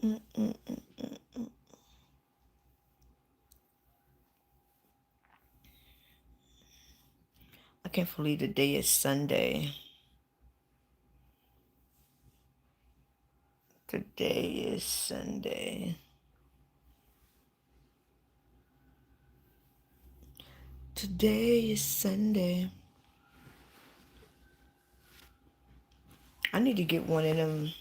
I can't believe the day is Sunday. Today is Sunday. Today is Sunday. I need to get one of them.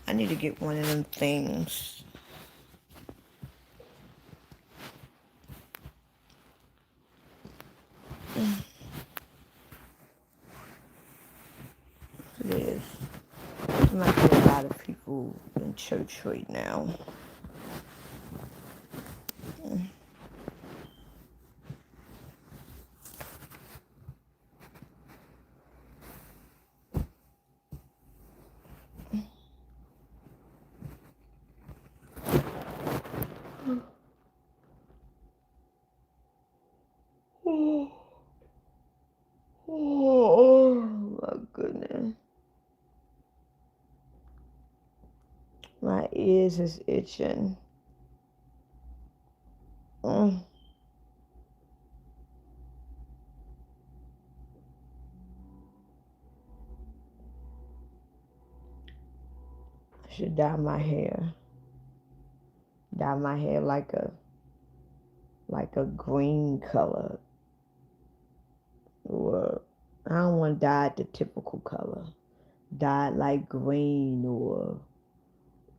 I need to get one of them things. It is. There might be a lot of people in church right now. Oh my goodness. My ears is itching. I should dye my hair. Dye my hair like a green color. Or I don't want to dye it the typical color. Dye it like green or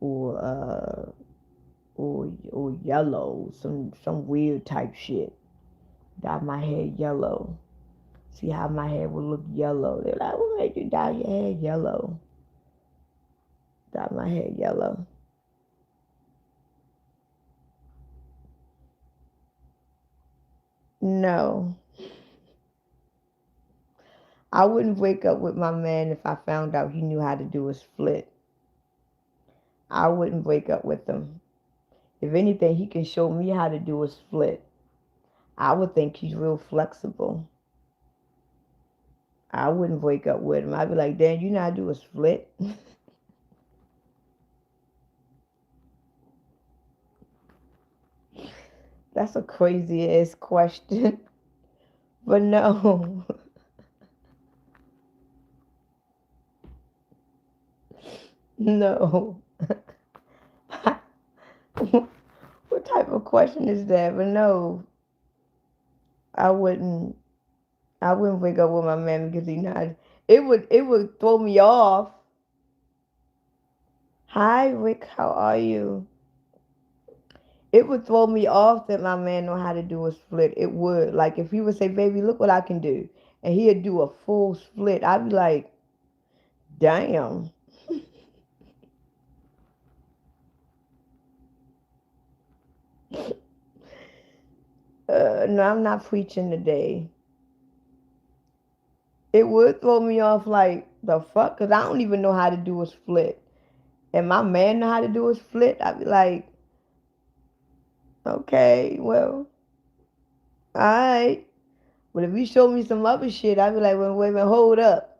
or yellow. Some weird type shit. Dye my hair yellow. See how my hair would look yellow. They're like, what made you dye your hair yellow? Dye my hair yellow. No. I wouldn't wake up with my man if I found out he knew how to do a split. I wouldn't wake up with him. If anything, he can show me how to do a split. I would think he's real flexible. I wouldn't wake up with him. I'd be like, Dan, you know how to do a split? That's a crazy ass question. But no. No. What type of question is that? But no, I wouldn't. I wouldn't wake up with my man because he not. It would throw me off. Hi, Rick. How are you? It would throw me off that my man know how to do a split. It would. Like if he would say, "Baby, look what I can do," and he'd do a full split, I'd be like, "Damn." No, I'm not preaching today. It would throw me off like the fuck, cause I don't even know how to do a split. And my man know how to do a split. I'd be like, okay, well, alright. But if you show me some other shit, I'd be like, well, wait a minute, hold up.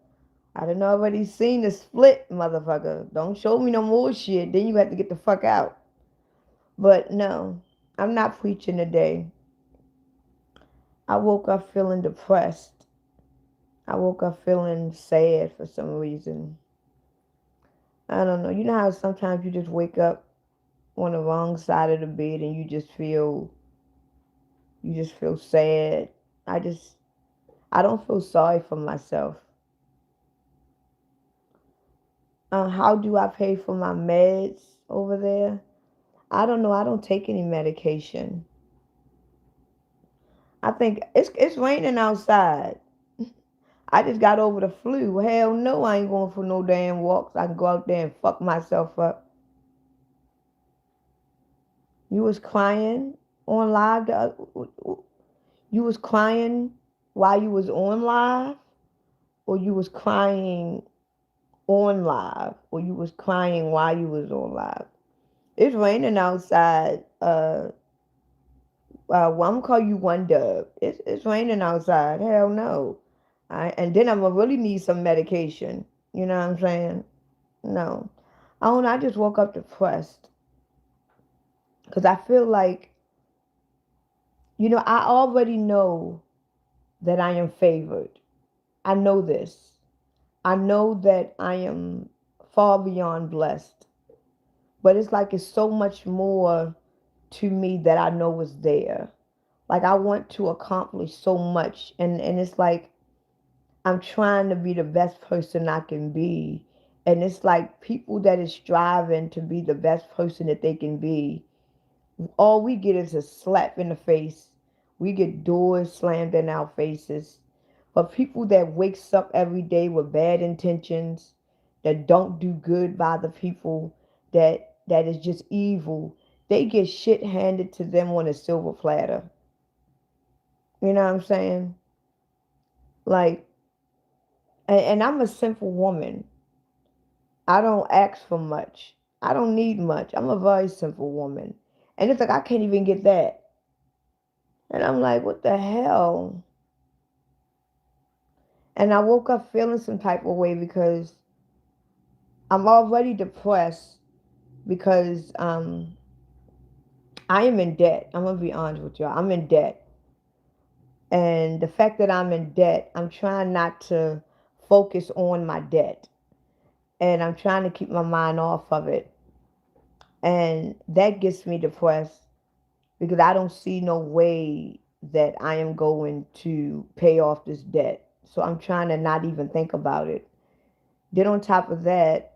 I done already seen the split, motherfucker. Don't show me no more shit. Then you have to get the fuck out. But no, I'm not preaching today. I woke up feeling depressed. I woke up feeling sad for some reason. I don't know. You know how sometimes you just wake up on the wrong side of the bed and you just feel sad. I just I don't feel sorry for myself. How do I pay for my meds over there? I don't know. I don't take any medication. I think it's raining outside. I just got over the flu. Hell no, I ain't going for no damn walks. I can go out there and fuck myself up. You was crying on live. You was crying while you was on live, or you was crying on live, or you was crying while you was on live. It's raining outside. Well, I'm gonna call you One Dub. It's raining outside. Hell no. And then I'm gonna really need some medication. You know what I'm saying? No. I don't know, I just woke up depressed. Because I feel like, I already know that I am favored. I know this. I know that I am far beyond blessed. But it's like it's so much more to me that I know is there. Like I want to accomplish so much, and it's like I'm trying to be the best person I can be. And it's like people that is striving to be the best person that they can be, all we get is a slap in the face. We get doors slammed in our faces. But people that wakes up every day with bad intentions, that don't do good by the people, that is just evil, they get shit handed to them on a silver platter. You know what I'm saying? Like, and I'm a simple woman. I don't ask for much. I don't need much. I'm a very simple woman. And it's like I can't even get that. And I'm like, what the hell? And I woke up feeling some type of way because I'm already depressed because I am in debt. I'm gonna be honest with you. I'm in debt. And the fact that I'm in debt, I'm trying not to focus on my debt. And I'm trying to keep my mind off of it. And that gets me depressed because I don't see no way that I am going to pay off this debt. So I'm trying to not even think about it. Then on top of that,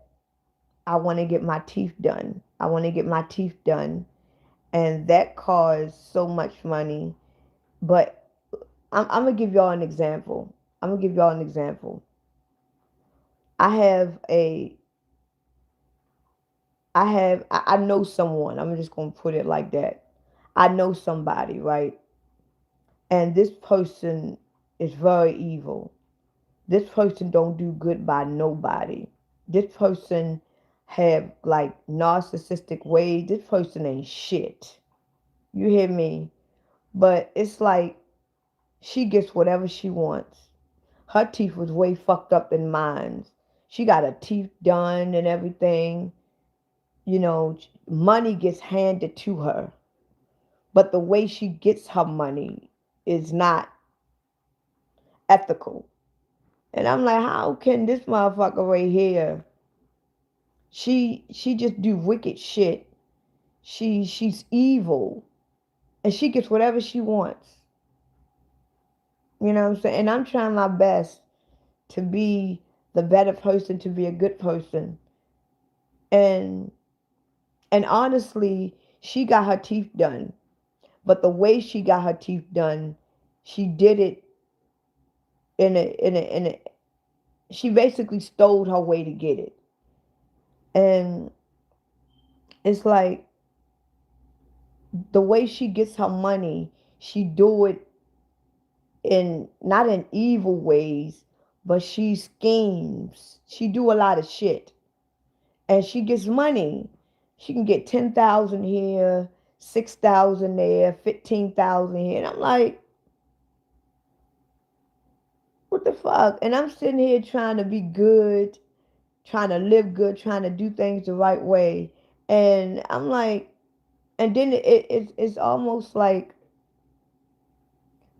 I want to get my teeth done. I want to get my teeth done. And that costs so much money. But I'm going to give y'all an example. I'm going to give y'all an example. I have a, I know someone. I'm just going to put it like that. I know somebody, right? And this person is very evil. This person don't do good by nobody. This person have like narcissistic ways. This person ain't shit. You hear me? But it's like she gets whatever she wants. Her teeth was way fucked up than mine. She got her teeth done and everything. Money gets handed to her. But the way she gets her money is not ethical. And I'm like, how can this motherfucker right here? She just do wicked shit. She's evil. And she gets whatever she wants. You know what I'm saying? And I'm trying my best to be the better person, to be a good person. And honestly, she got her teeth done. But the way she got her teeth done, she did it in a she basically stole her way to get it. And it's like the way she gets her money, she do it in not in evil ways, but she schemes. She do a lot of shit. And she gets money. She can get 10,000 here, 6,000 there, 15,000 here. And I'm like, what the fuck? And I'm sitting here trying to be good, trying to live good, trying to do things the right way. And I'm like, and then it's almost like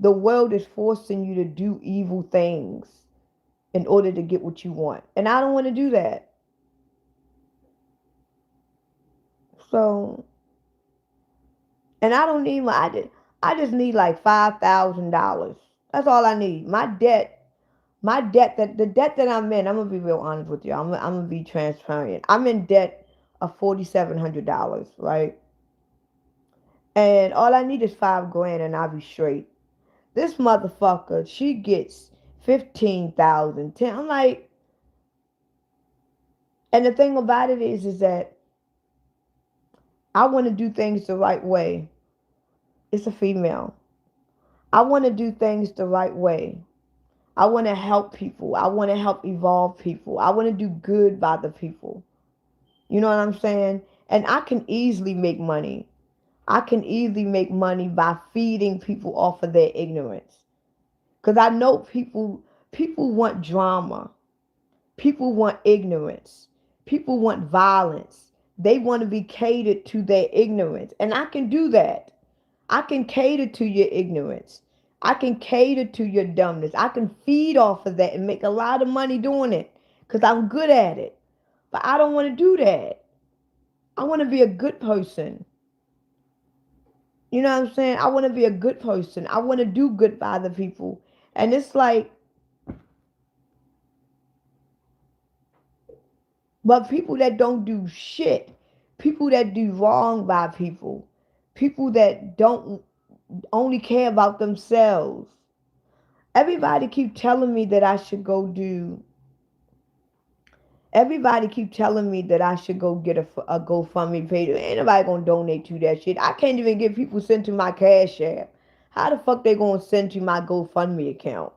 the world is forcing you to do evil things in order to get what you want. And I don't want to do that. So, and I don't need I just need like $5,000. That's all I need. My debt, that the debt that I'm in, I'm gonna be real honest with you. I'm gonna be transparent. I'm in debt of $4,700, right? And all I need is 5 grand and I'll be straight. This motherfucker, she gets 15,000, 10. I'm like, and the thing about it is that I want to do things the right way. It's a female. I want to do things the right way. I want to help people. I want to help evolve people. I want to do good by the people. You know what I'm saying? And I can easily make money. I can easily make money by feeding people off of their ignorance. Because I know people want drama. People want ignorance. People want violence. They want to be catered to their ignorance. And I can do that. I can cater to your ignorance. I can cater to your dumbness. I can feed off of that and make a lot of money doing it because I'm good at it. But I don't want to do that. I want to be a good person. You know what I'm saying? I want to be a good person. I want to do good by other people. And it's like, but people that don't do shit, people that do wrong by people that don't only care about themselves. Everybody keep telling me that I should go do. Everybody keep telling me that I should go get a GoFundMe page. Ain't nobody gonna donate to that shit. I can't even get people sent to my Cash App. How the fuck they gonna send to my GoFundMe account?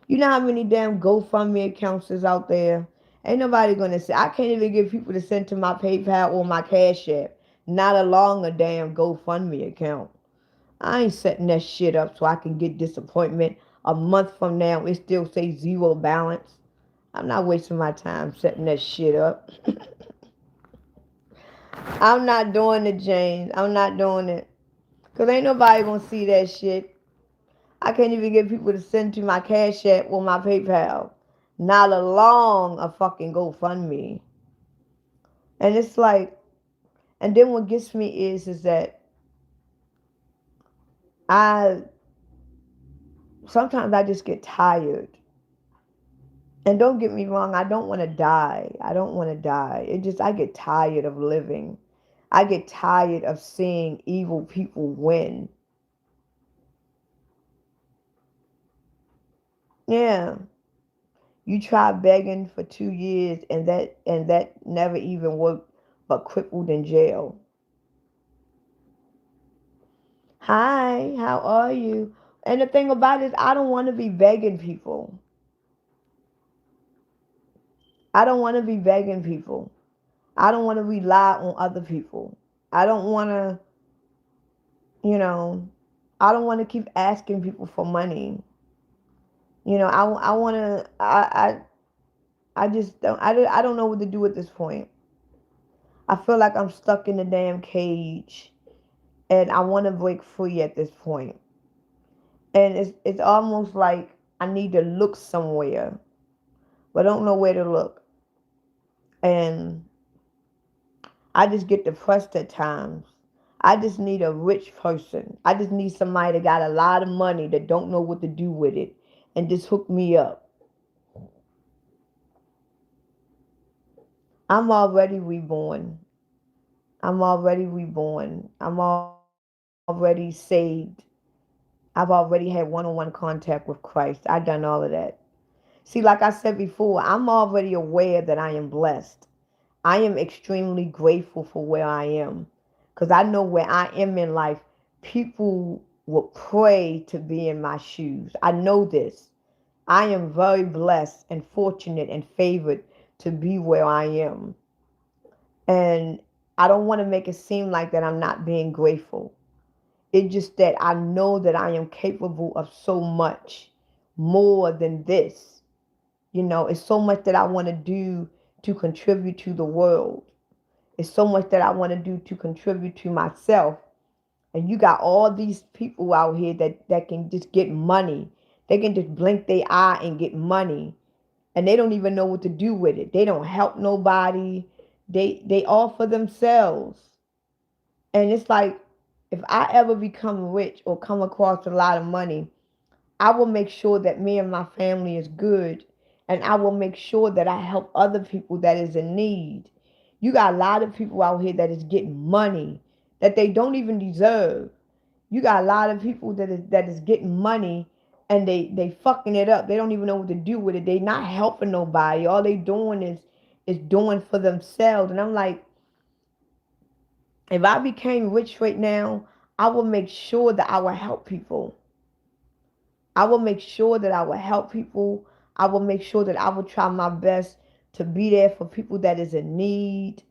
You know how many damn GoFundMe accounts is out there? Ain't nobody gonna say. I can't even get people to send to my PayPal or my Cash App. Not along a damn GoFundMe account. I ain't setting that shit up so I can get disappointment. A month from now, it still say zero balance. I'm not wasting my time setting that shit up. I'm not doing it, James. I'm not doing it. Because ain't nobody going to see that shit. I can't even get people to send to my Cash App or my PayPal. Not along a fucking GoFundMe. And it's like, and then what gets me is that sometimes I just get tired. And don't get me wrong, I don't want to die. I don't want to die. I get tired of living. I get tired of seeing evil people win. Yeah. You try begging for 2 years and that never even worked, but crippled in jail. Hi, how are you? And the thing about it is I don't want to be begging people. I don't want to be begging people. I don't want to rely on other people. I don't want to, you know, I don't want to keep asking people for money. You know, I want to, I just don't, I don't know what to do at this point. I feel like I'm stuck in the damn cage and I want to break free at this point. And it's almost like I need to look somewhere, but I don't know where to look. And I just get depressed at times. I just need a rich person. I just need somebody that got a lot of money that don't know what to do with it and just hook me up. I'm already reborn. I'm already reborn. I'm already saved. I've already had one-on-one contact with Christ. I've done all of that. See, like I said before, I'm already aware that I am blessed. I am extremely grateful for where I am because I know where I am in life, people will pray to be in my shoes. I know this. I am very blessed and fortunate and favored to be where I am. And I don't want to make it seem like that I'm not being grateful. It's just that I know that I am capable of so much more than this. You know, it's so much that I want to do to contribute to the world. It's so much that I want to do to contribute to myself. And you got all these people out here that can just get money. They can just blink their eye and get money. And they don't even know what to do with it. They don't help nobody. They all for themselves. And it's like, if I ever become rich or come across a lot of money, I will make sure that me and my family is good. And I will make sure that I help other people that is in need. You got a lot of people out here that is getting money that they don't even deserve. You got a lot of people that is getting money and they fucking it up. They don't even know what to do with it. They not helping nobody. All they doing is doing for themselves. And I'm like, if I became rich right now, I will make sure that I will help people. I will make sure that I will help people. I will make sure that I will try my best to be there for people that is in need.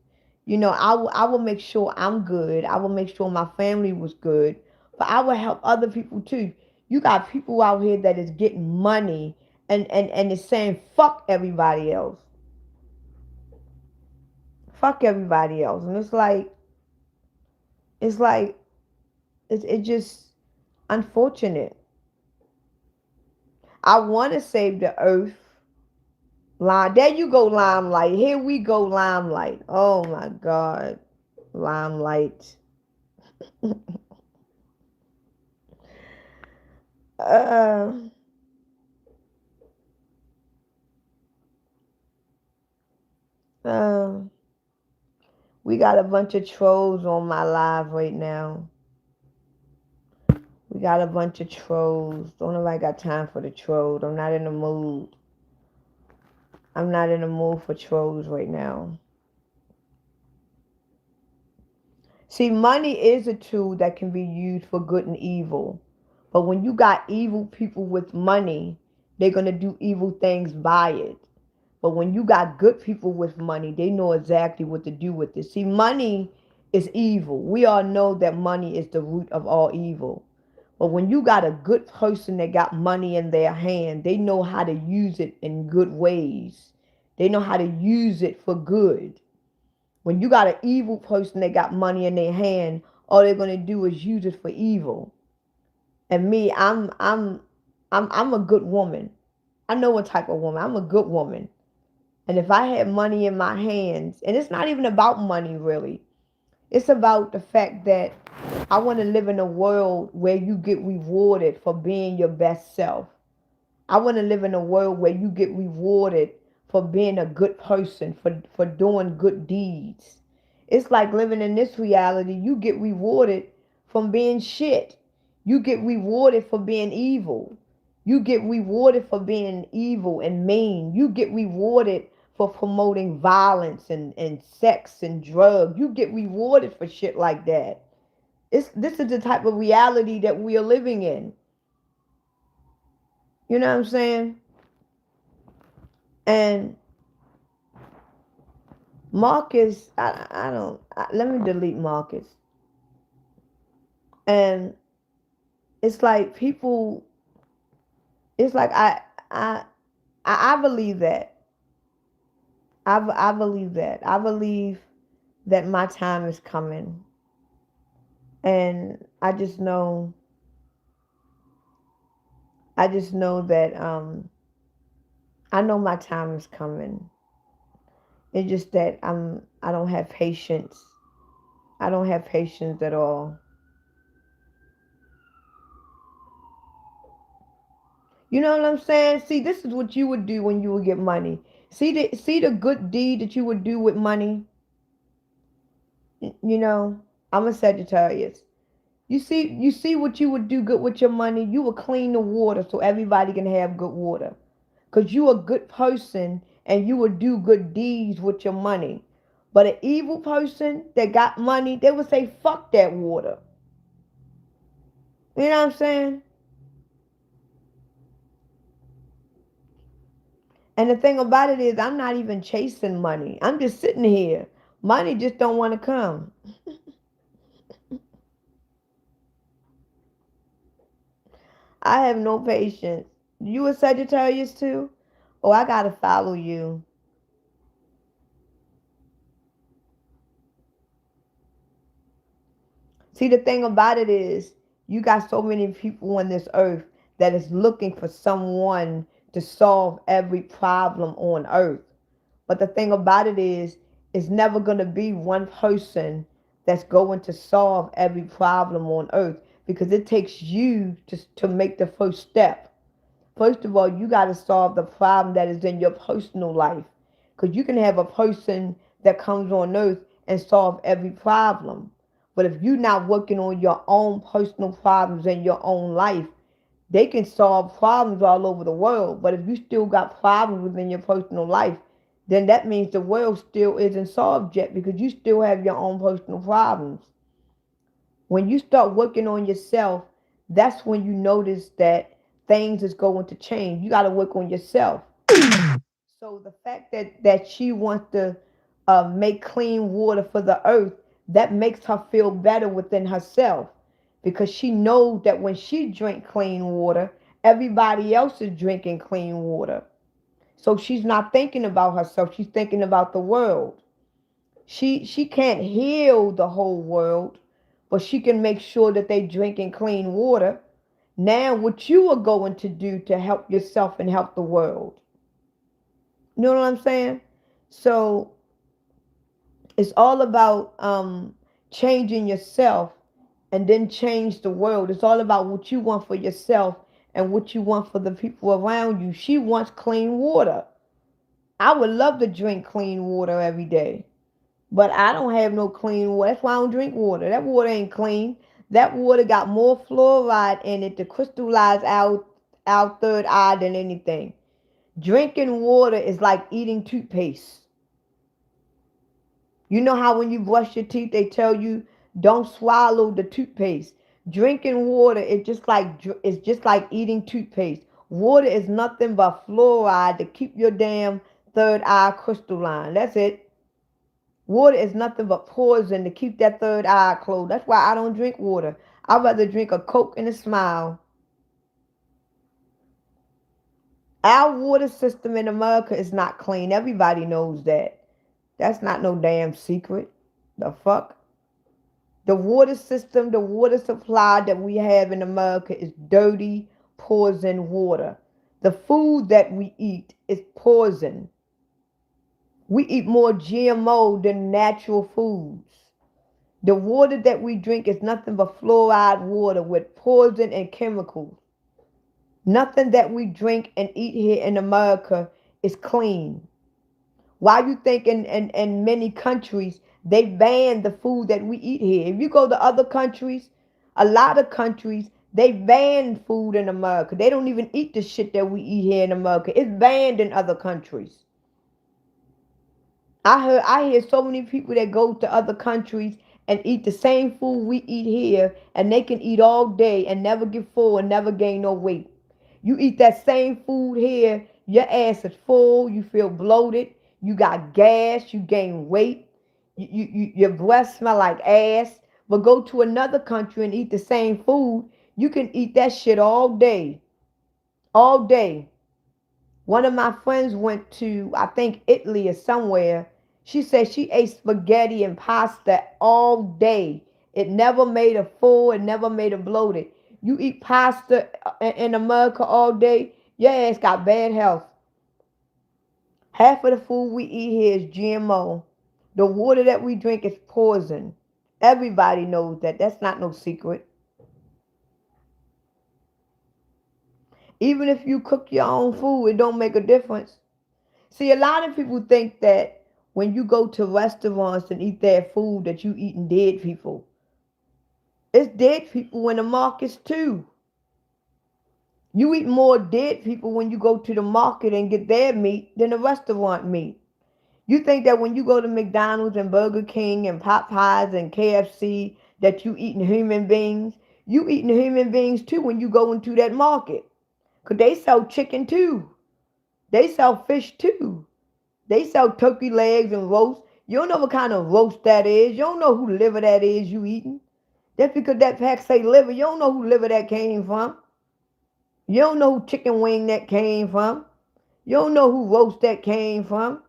You know, I will make sure I'm good. I will make sure my family was good. But I will help other people too. You got people out here that is getting money and is saying fuck everybody else. Fuck everybody else. And it's like, it just unfortunate. I want to save the earth. There you go, Limelight. Here we go, Limelight. Oh my God. Limelight. uh, uh, we got a bunch of trolls on my live right now. We got a bunch of trolls. Don't nobody got time for the trolls. I'm not in the mood. I'm not in the mood for trolls right now. See, money is a tool that can be used for good and evil. But when you got evil people with money, they're going to do evil things by it. But when you got good people with money, they know exactly what to do with it. See, money is evil. We all know that money is the root of all evil. But when you got a good person that got money in their hand, they know how to use it in good ways. They know how to use it for good. When you got an evil person that got money in their hand, all they're gonna do is use it for evil. And me, I'm a good woman. I know what type of woman. I'm a good woman. And if I had money in my hands, and it's not even about money really, it's about the fact that I want to live in a world where you get rewarded for being your best self. I want to live in a world where you get rewarded for being a good person, for doing good deeds. It's like living in this reality. You get rewarded from being shit. You get rewarded for being evil. You get rewarded for being evil and mean. You get rewarded for promoting violence and sex and drugs. You get rewarded for shit like that. This is the type of reality that we are living in. You know what I'm saying? And Marcus, I don't, let me delete Marcus. And it's like people, it's like I believe that. I believe that. I believe that my time is coming. And I just know that I know my time is coming. It's just that I don't have patience. I don't have patience at all. You know what I'm saying? See, this is what you would do when you would get money. See the good deed that you would do with money. You know, I'm a Sagittarius. You see what you would do good with your money. You would clean the water so everybody can have good water. Cause you a good person and you would do good deeds with your money. But an evil person that got money, they would say, "Fuck that water." You know what I'm saying? And the thing about it is, I'm not even chasing money. I'm just sitting here. Money just don't want to come. I have no patience. You a Sagittarius too? Oh, I gotta follow you. See, the thing about it is, you got so many people on this earth that is looking for someone to solve every problem on earth. But the thing about it is, it's never going to be one person that's going to solve every problem on earth because it takes you to make the first step. First of all, you got to solve the problem that is in your personal life because you can have a person that comes on earth and solve every problem. But if you're not working on your own personal problems in your own life, they can solve problems all over the world. But if you still got problems within your personal life, then that means the world still isn't solved yet because you still have your own personal problems. When you start working on yourself, that's when you notice that things is going to change. You got to work on yourself. So the fact that she wants to make clean water for the earth, that makes her feel better within herself because she knows that when she drink clean water, everybody else is drinking clean water. So she's not thinking about herself, she's thinking about the world. She can't heal the whole world, but she can make sure that they drinking clean water. Now, what you are going to do to help yourself and help the world? You know what I'm saying? So it's all about changing yourself and then change the world. It's all about what you want for yourself and what you want for the people around you. She wants clean water. I would love to drink clean water every day, but I don't have no clean water. That's why I don't drink water. That water ain't clean. That water got more fluoride in it to crystallize our third eye than anything. Drinking water is like eating toothpaste. You know how when you brush your teeth, they tell you don't swallow the toothpaste. Drinking water, it's just like eating toothpaste. Water is nothing but fluoride to keep your damn third eye crystalline. That's it. Water is nothing but poison to keep that third eye closed. That's why I don't drink water. I'd rather drink a Coke and a Smile. Our water system in America is not clean. Everybody knows that. That's not no damn secret. The fuck? The water system, the water supply that we have in America is dirty, poison water. The food that we eat is poison. We eat more GMO than natural foods. The water that we drink is nothing but fluoride water with poison and chemicals. Nothing that we drink and eat here in America is clean. Why you think in many countries they ban the food that we eat here? If you go to other countries, a lot of countries, they ban food in America. They don't even eat the shit that we eat here in America. It's banned in other countries. I hear so many people that go to other countries and eat the same food we eat here, and they can eat all day and never get full and never gain no weight. You eat that same food here, your ass is full, you feel bloated, you got gas, you gain weight, your breath smell like ass. But go to another country and eat the same food, you can eat that shit all day. All day. One of my friends went to, I think, Italy or somewhere. She said she ate spaghetti and pasta all day. It never made her full. It never made her bloated. You eat pasta in America all day, your ass got bad health. Half of the food we eat here is GMO. The water that we drink is poison. Everybody knows that. That's not no secret. Even if you cook your own food, it don't make a difference. See, a lot of people think that when you go to restaurants and eat their food that you eating dead people. It's dead people in the markets too. You eat more dead people when you go to the market and get their meat than the restaurant meat. You think that when you go to McDonald's and Burger King and Popeyes and KFC that you eating human beings? You eating human beings too when you go into that market. Because they sell chicken too. They sell fish too. They sell turkey legs and roast. You don't know what kind of roast that is. You don't know who liver that is you eating. Just because that pack say liver, you don't know who liver that came from. You don't know who chicken wing that came from. You don't know who roast that came from.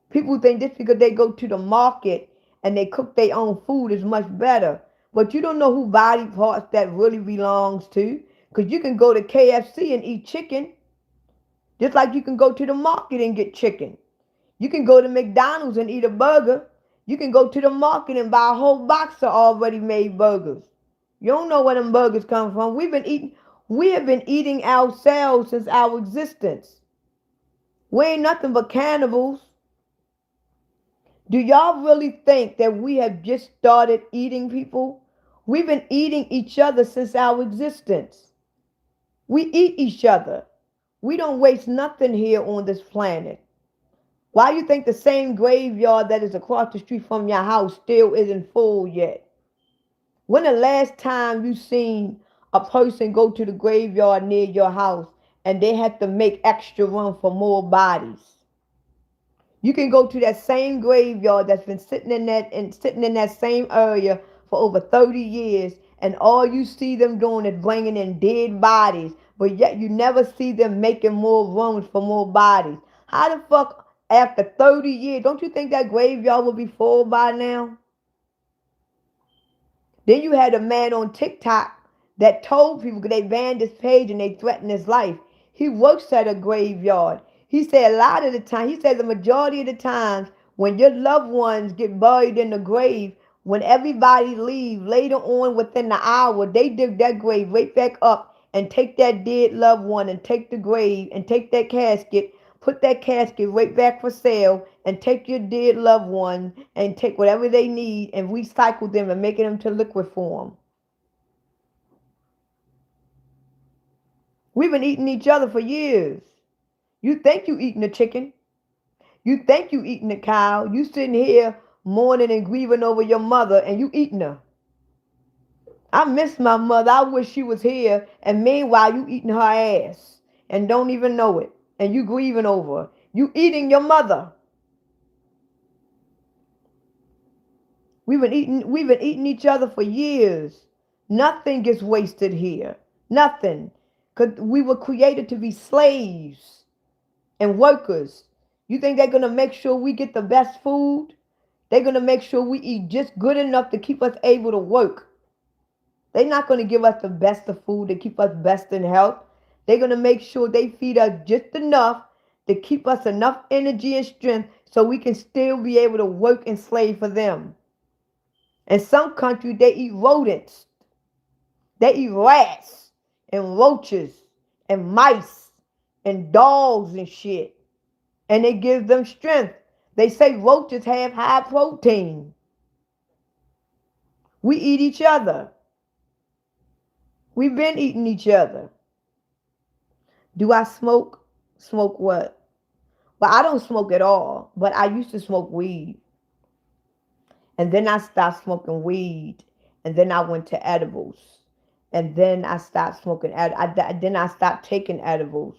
People think just because they go to the market and they cook their own food is much better. But you don't know who body parts that really belongs to. Because you can go to KFC and eat chicken. Just like you can go to the market and get chicken. You can go to McDonald's and eat a burger. You can go to the market and buy a whole box of already made burgers. You don't know where them burgers come from. We have been eating ourselves since our existence. We ain't nothing but cannibals. Do y'all really think that we have just started eating people? We've been eating each other since our existence. We eat each other. We don't waste nothing here on this planet. Why you think the same graveyard that is across the street from your house still isn't full yet? When the last time you seen a person go to the graveyard near your house and they had to make extra room for more bodies? You can go to that same graveyard that's been sitting in that same area for over 30 years, and all you see them doing is bringing in dead bodies, but yet you never see them making more rooms for more bodies. How the fuck after 30 years. Don't you think that graveyard would be full by now? Then you had a man on TikTok that told people, because they banned his page and they threatened his life. He works at a graveyard. He said a lot of the time, he said the majority of the times when your loved ones get buried in the grave, when everybody leave later on within the hour, they dig that grave right back up and take that dead loved one and take the grave and take that casket, put that casket right back for sale, and take your dead loved one and take whatever they need and recycle them and making them to liquid form. We've been eating each other for years. You think you eating a chicken. You think you eating a cow. You sitting here mourning and grieving over your mother and you eating her. I miss my mother. I wish she was here. And meanwhile, you eating her ass and don't even know it. And you grieving over her. You eating your mother. We've been eating each other for years. Nothing gets wasted here. Nothing. Because we were created to be slaves and workers. You think they're going to make sure we get the best food? They're going to make sure we eat just good enough to keep us able to work. They're not going to give us the best of food to keep us best in health. They're going to make sure they feed us just enough to keep us enough energy and strength so we can still be able to work and slave for them. In some countries, they eat rodents. They eat rats and roaches and mice and dogs and shit. And it gives them strength. They say roaches have high protein. We eat each other. We've been eating each other. Do I smoke? Smoke what? Well, I don't smoke at all, but I used to smoke weed. And then I stopped smoking weed. And then I went to edibles. And then I stopped smoking. Then I stopped taking edibles.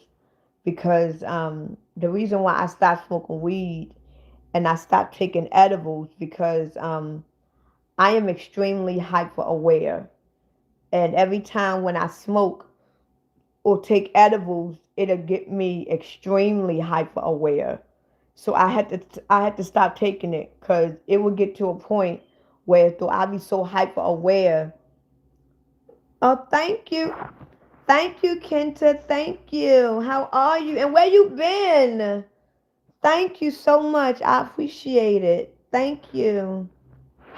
Because the reason why I stopped smoking weed and I stopped taking edibles because I am extremely hyper aware. And every time when I smoke or take edibles, it'll get me extremely hyper aware. So I had to stop taking it because it would get to a point where though I'd be so hyper aware. Oh, thank you. Thank you, Kenta. Thank you. How are you? And where you been? Thank you so much. I appreciate it. Thank you.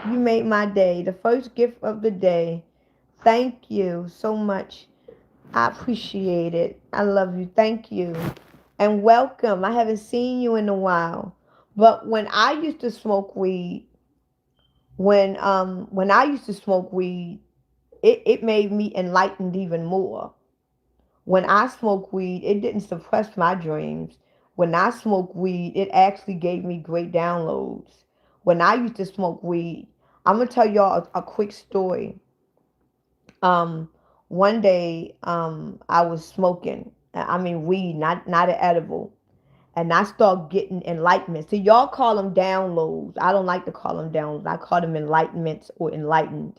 You made my day. The first gift of the day. Thank you so much. I appreciate it. I love you. Thank you. And welcome. I haven't seen you in a while. But when I used to smoke weed, when I used to smoke weed, it made me enlightened even more. When I smoked weed, it didn't suppress my dreams. When I smoked weed, it actually gave me great downloads. When I used to smoke weed, I'm gonna tell y'all a quick story. One day, I was smoking. I mean weed, not an edible, and I started getting enlightenment. So y'all call them downloads. I don't like to call them downloads. I call them enlightenments or enlightened.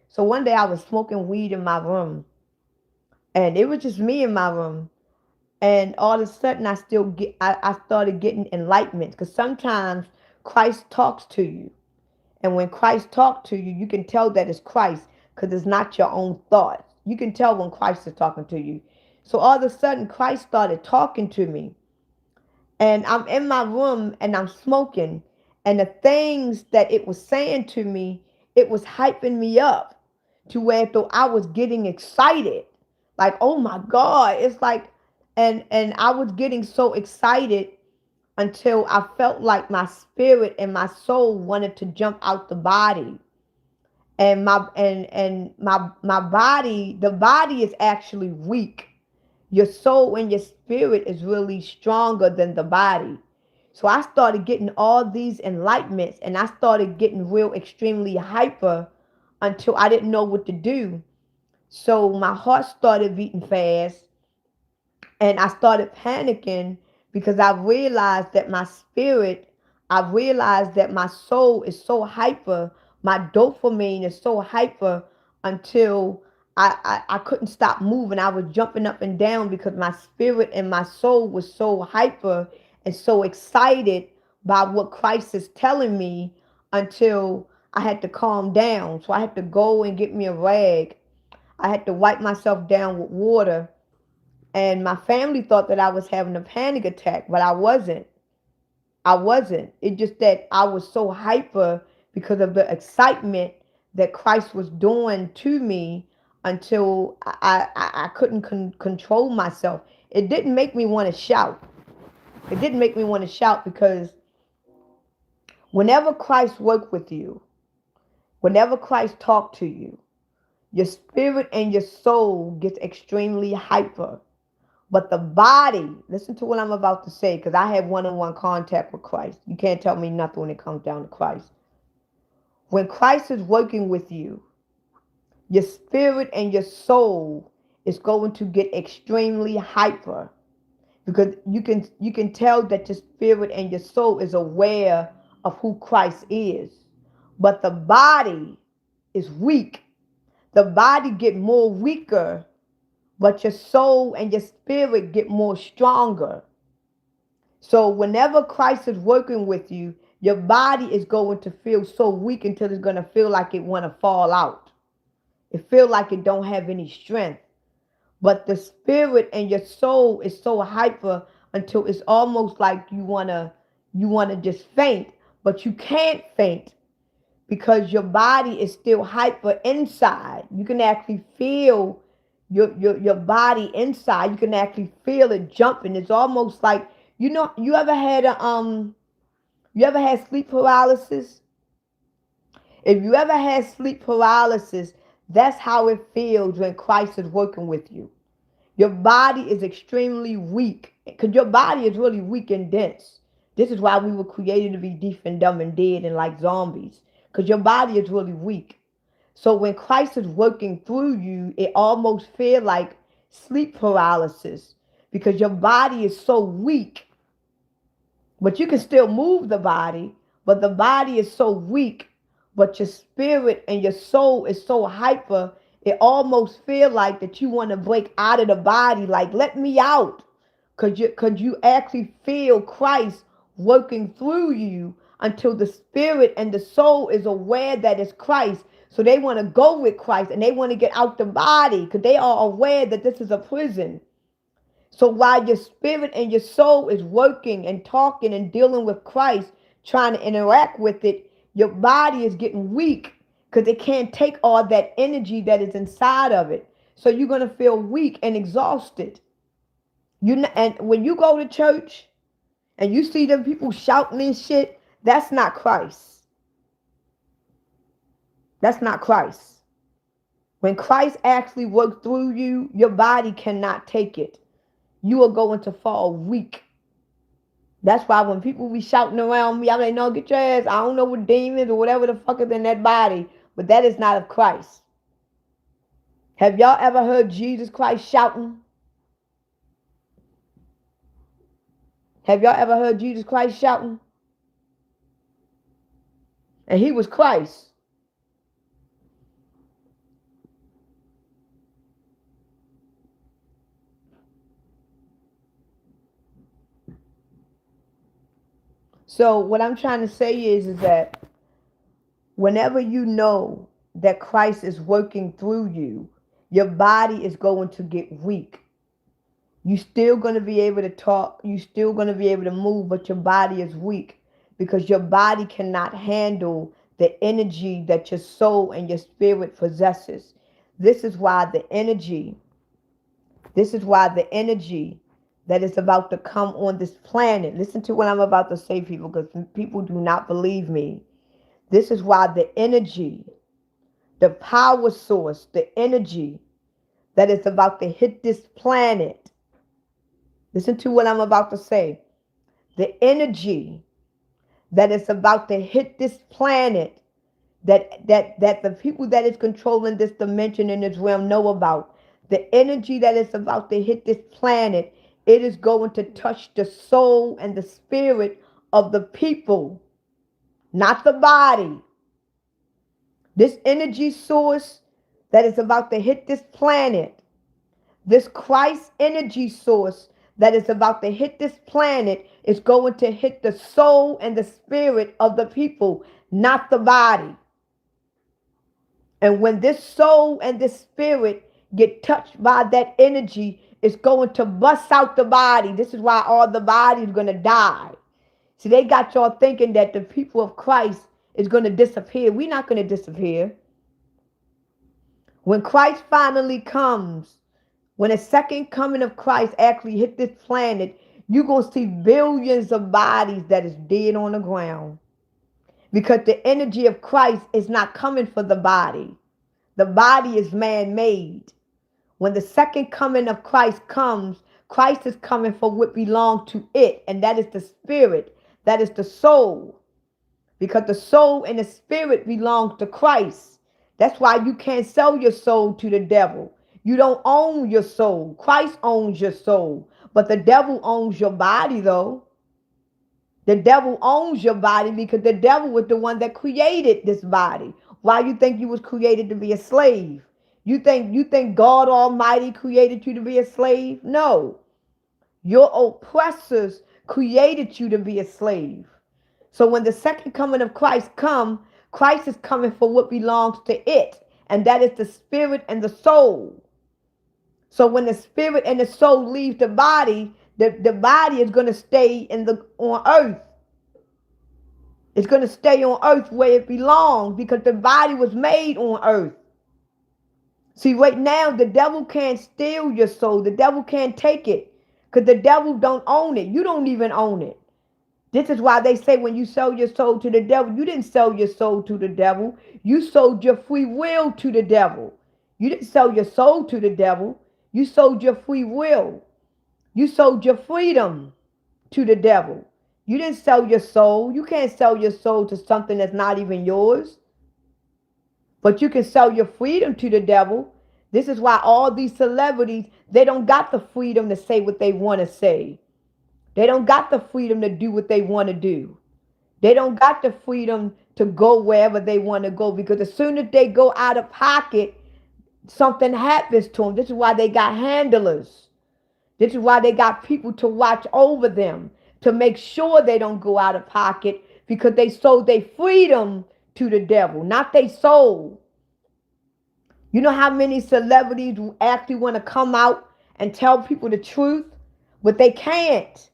So one day I was smoking weed in my room, and it was just me in my room. And all of a sudden, I started getting enlightenment because sometimes Christ talks to you. And when Christ talks to you, you can tell that it's Christ because it's not your own thoughts. You can tell when Christ is talking to you. So all of a sudden, Christ started talking to me. And I'm in my room and I'm smoking. And the things that it was saying to me, it was hyping me up to where though I was getting excited. Like, oh my God. It's like, and I was getting so excited until I felt like my spirit and my soul wanted to jump out the body. And my body, the body is actually weak. Your soul and your spirit is really stronger than the body. So I started getting all these enlightenments and I started getting real extremely hyper until I didn't know what to do. So my heart started beating fast and I started panicking because I realized that I realized that my soul is so hyper, my dopamine is so hyper until I couldn't stop moving. I was jumping up and down because my spirit and my soul was so hyper and so excited by what Christ is telling me until I had to calm down. So I had to go and get me a rag. I had to wipe myself down with water. And my family thought that I was having a panic attack, but I wasn't. I wasn't. It just that I was so hyper because of the excitement that Christ was doing to me until I couldn't control myself. It didn't make me want to shout. It didn't make me want to shout because whenever Christ worked with you, whenever Christ talked to you, your spirit and your soul gets extremely hyper. But the body, listen to what I'm about to say, because I have one-on-one contact with Christ. You can't tell me nothing when it comes down to Christ. When Christ is working with you, your spirit and your soul is going to get extremely hyper. Because you can tell that your spirit and your soul is aware of who Christ is. But the body is weak. The body get more weaker, but your soul and your spirit get more stronger. So whenever Christ is working with you, your body is going to feel so weak until it's going to feel like it want to fall out. It feel like it don't have any strength. But the spirit and your soul is so hyper until it's almost like you wanna just faint, but you can't faint because your body is still hyper inside. You can actually feel your body inside. You can actually feel it jumping. It's almost like, you ever had sleep paralysis? If you ever had sleep paralysis, that's how it feels when Christ is working with you. Your body is extremely weak because your body is really weak and dense. This is why we were created to be deaf and dumb and dead and like zombies, because your body is really weak. So when Christ is working through you, it almost feels like sleep paralysis because your body is so weak. But you can still move the body, but the body is so weak, but your spirit and your soul is so hyper, it almost feel like that you want to break out of the body, like, let me out. Because you actually feel Christ working through you until the spirit and the soul is aware that it's Christ. So they want to go with Christ and they want to get out the body because they are aware that this is a prison. So while your spirit and your soul is working and talking and dealing with Christ, trying to interact with it, your body is getting weak because it can't take all that energy that is inside of it. So you're going to feel weak and exhausted. And when you go to church and you see them people shouting and shit, that's not Christ. That's not Christ. When Christ actually works through you, your body cannot take it. You are going to fall weak. That's why when people be shouting around me, I'm like, no, get your ass. I don't know what demons or whatever the fuck is in that body, but that is not of Christ. Have y'all ever heard Jesus Christ shouting? Have y'all ever heard Jesus Christ shouting? And he was Christ. So what I'm trying to say is that whenever you know that Christ is working through you, your body is going to get weak. You're still going to be able to talk. You're still going to be able to move, but your body is weak because your body cannot handle the energy that your soul and your spirit possesses. This is why the energy that is about to come on this planet. Listen to what I'm about to say, people, because people do not believe me. This is why the energy, the power source, the energy that is about to hit this planet. Listen to what I'm about to say. The energy that is about to hit this planet, that the people that is controlling this dimension in this realm know about. The energy that is about to hit this planet, it is going to touch the soul and the spirit of the people, not the body. This energy source that is about to hit this planet, this Christ energy source that is about to hit this planet is going to hit the soul and the spirit of the people, not the body. And when this soul and this spirit get touched by that energy, it's going to bust out the body. This is why all the body is going to die. See, they got y'all thinking that the people of Christ is going to disappear. We're not going to disappear. When Christ finally comes, when the second coming of Christ actually hit this planet, you're going to see billions of bodies that is dead on the ground. Because the energy of Christ is not coming for the body. The body is man-made. When the second coming of Christ comes, Christ is coming for what belongs to it, and that is the spirit, that is the soul. Because the soul and the spirit belong to Christ. That's why you can't sell your soul to the devil. You don't own your soul. Christ owns your soul. But the devil owns your body, though. The devil owns your body because the devil was the one that created this body. Why you think you was created to be a slave? You think God Almighty created you to be a slave? No. Your oppressors created you to be a slave. So when the second coming of Christ come, Christ is coming for what belongs to it, and that is the spirit and the soul. So when the spirit and the soul leave the body body is going to stay on earth. It's going to stay on earth where it belongs because the body was made on earth. See, right now, the devil can't steal your soul. The devil can't take it because the devil don't own it. You don't even own it. This is why they say when you sell your soul to the devil, you didn't sell your soul to the devil. You sold your free will to the devil. You didn't sell your soul to the devil. You sold your free will. You sold your freedom to the devil. You didn't sell your soul. You can't sell your soul to something that's not even yours. But you can sell your freedom to the devil. This is why all these celebrities, they don't got the freedom to say what they want to say. They don't got the freedom to do what they want to do. They don't got the freedom to go wherever they want to go because as soon as they go out of pocket, something happens to them. This is why they got handlers. This is why they got people to watch over them to make sure they don't go out of pocket because they sold their freedom to the devil, not their soul. You know how many celebrities actually want to come out and tell people the truth, but they can't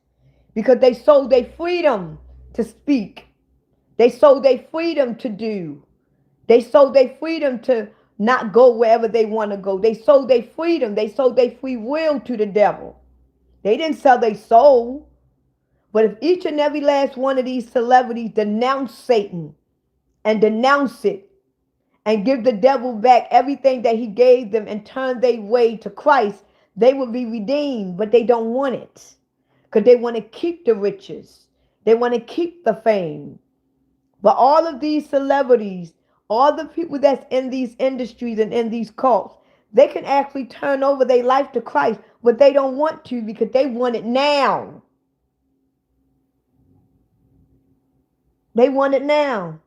because they sold their freedom to speak. They sold their freedom to do. They sold their freedom to not go wherever they want to go. They sold their freedom. They sold their free will to the devil. They didn't sell their soul. But if each and every last one of these celebrities denounce Satan and denounce it and give the devil back everything that he gave them and turn their way to Christ, they will be redeemed. But they don't want it because they want to keep the riches. They want to keep the fame. But all of these celebrities, all the people that's in these industries and in these cults, they can actually turn over their life to Christ, but they don't want to because they want it now. They want it now.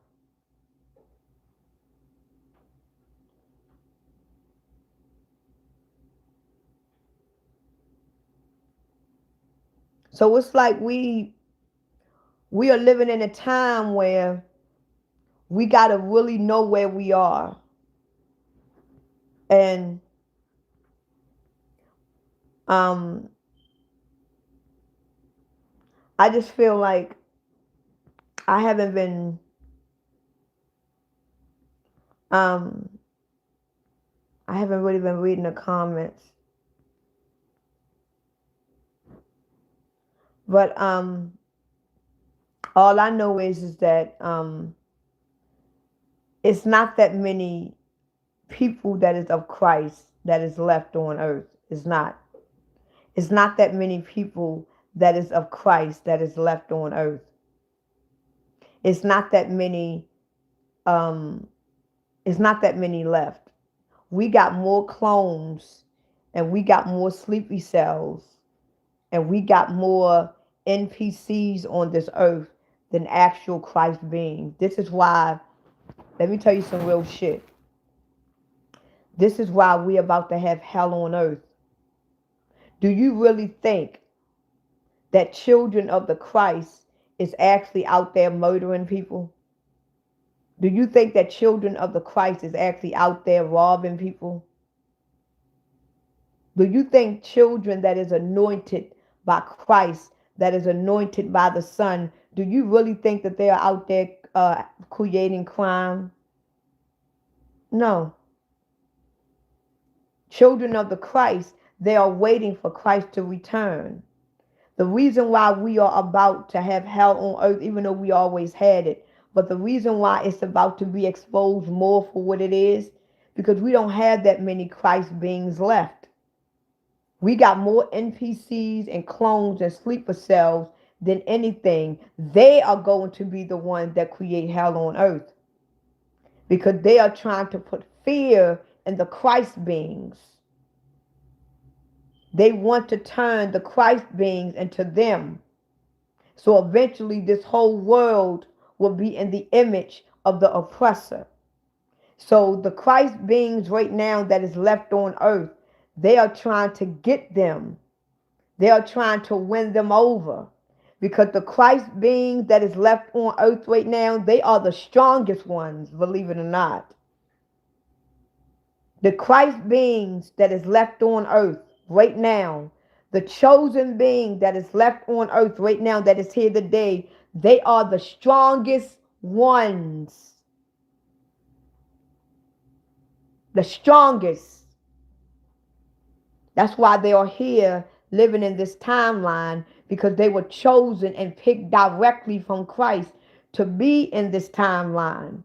So it's like we are living in a time where we got to really know where we are. And I just feel like I haven't been I haven't really been reading the comments. But all I know is that it's not that many people that is of Christ that is left on earth. It's not. It's not that many people that is of Christ that is left on earth. It's not that many left. We got more clones and we got more sleepy cells and we got more NPCs on this earth than actual Christ beings. This is why, let me tell you some real shit. This is why we're about to have hell on earth. Do you really think that children of the Christ is actually out there murdering people? Do you think that children of the Christ is actually out there robbing people? Do you think children that is anointed by Christ, that is anointed by the Son, do you really think that they are out there creating crime? No. Children of the Christ, they are waiting for Christ to return. The reason why we are about to have hell on earth, even though we always had it, but the reason why it's about to be exposed more for what it is, because we don't have that many Christ beings left. We got more NPCs and clones and sleeper cells than anything. They are going to be the ones that create hell on earth, because they are trying to put fear in the Christ beings. They want to turn the Christ beings into them. So eventually this whole world will be in the image of the oppressor. So the Christ beings right now that is left on earth, they are trying to get them. They are trying to win them over. Because the Christ beings that is left on earth right now, they are the strongest ones, believe it or not. The Christ beings that is left on earth right now, the chosen being that is left on earth right now, that is here today, they are the strongest ones. The strongest. That's why they are here living in this timeline, because they were chosen and picked directly from Christ to be in this timeline.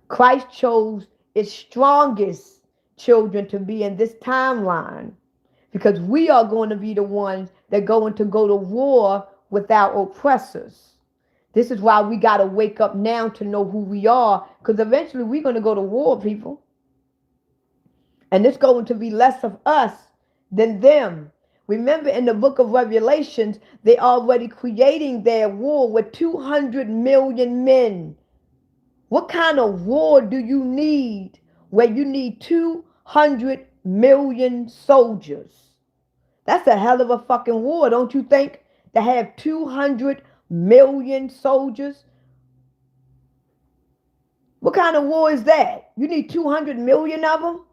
Christ chose its strongest children to be in this timeline, because we are going to be the ones that are going to go to war with our oppressors. This is why we got to wake up now to know who we are, because eventually we're going to go to war, people. And it's going to be less of us than them. Remember, in the book of Revelations, they already creating their war with 200 million men. What kind of war do you need where you need 200 million soldiers? That's a hell of a fucking war, don't you think? To have 200 million soldiers? What kind of war is that? You need 200 million of them?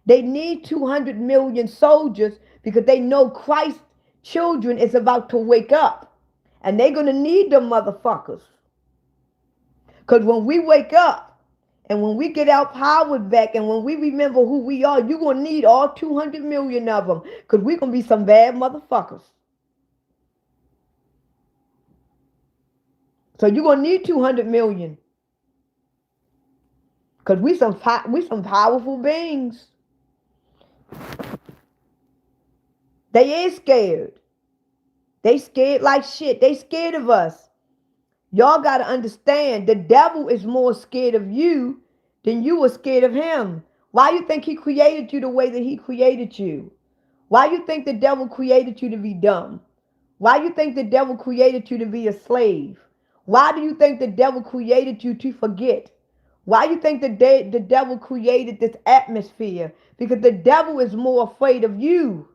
They need 200 million soldiers because they know Christ's children is about to wake up. And they're going to need them motherfuckers. Because when we wake up and when we get our power back and when we remember who we are, you're going to need all 200 million of them, because we're going to be some bad motherfuckers. So you're going to need 200 million. Because we some powerful beings. They is scared. They scared like shit. They scared of us. Y'all got to understand, the devil is more scared of you than you were scared of him. Why you think he created you the way that he created you? Why you think the devil created you to be dumb? Why you think the devil created you to be a slave? Why do you think the devil created you to forget? Why you think the devil created this atmosphere? Because the devil is more afraid of you.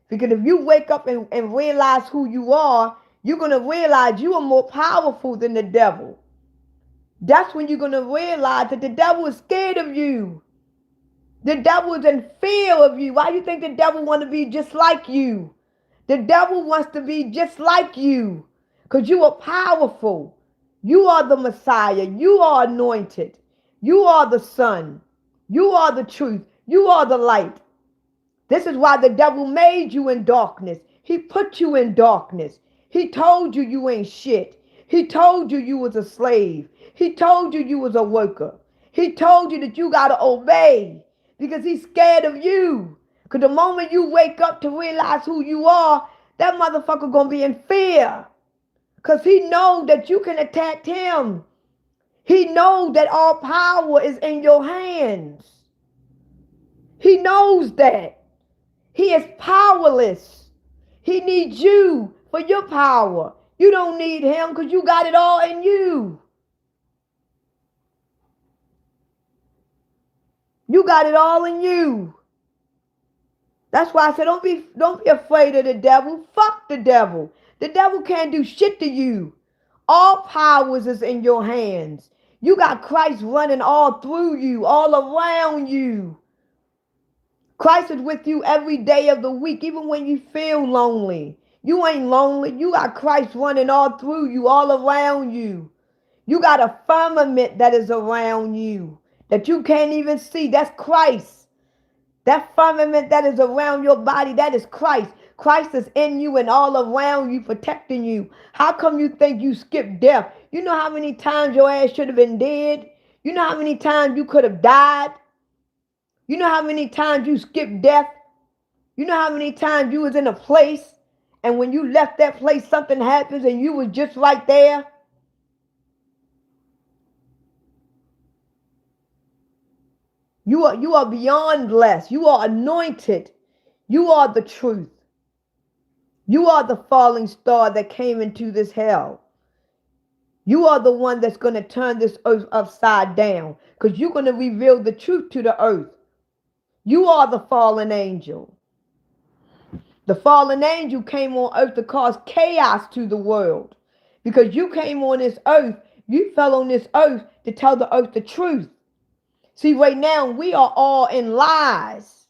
Because if you wake up and realize who you are, you're going to realize you are more powerful than the devil. That's when you're going to realize that the devil is scared of you. The devil is in fear of you. Why do you think the devil want to be just like you? The devil wants to be just like you because you are powerful. You are the Messiah. You are anointed. You are the Son. You are the truth. You are the light. This is why the devil made you in darkness. He put you in darkness. He told you you ain't shit. He told you you was a slave. He told you you was a worker. He told you that you got to obey because he's scared of you. Because the moment you wake up to realize who you are, that motherfucker going to be in fear. Because he knows that you can attack him. He knows that all power is in your hands. He knows that. He is powerless. He needs you for your power. You don't need him because you got it all in you. You got it all in you. That's why I said don't be afraid of the devil. Fuck the devil. The devil can't do shit to you. All powers is in your hands. You got Christ running all through you, all around you. Christ is with you every day of the week, even when you feel lonely. You ain't lonely. You got Christ running all through you, all around you. You got a firmament that is around you that you can't even see. That's Christ. That firmament that is around your body, that is Christ. Christ is in you and all around you, protecting you. How come you think you skipped death? You know how many times your ass should have been dead? You know how many times you could have died? You know how many times you skipped death? You know how many times you was in a place and when you left that place, something happens and you was just right there? You are beyond blessed. You are anointed. You are the truth. You are the falling star that came into this hell. You are the one that's going to turn this earth upside down because you're going to reveal the truth to the earth. You are the fallen angel. The fallen angel came on earth to cause chaos to the world because you came on this earth. You fell on this earth to tell the earth the truth. See, right now, we are all in lies.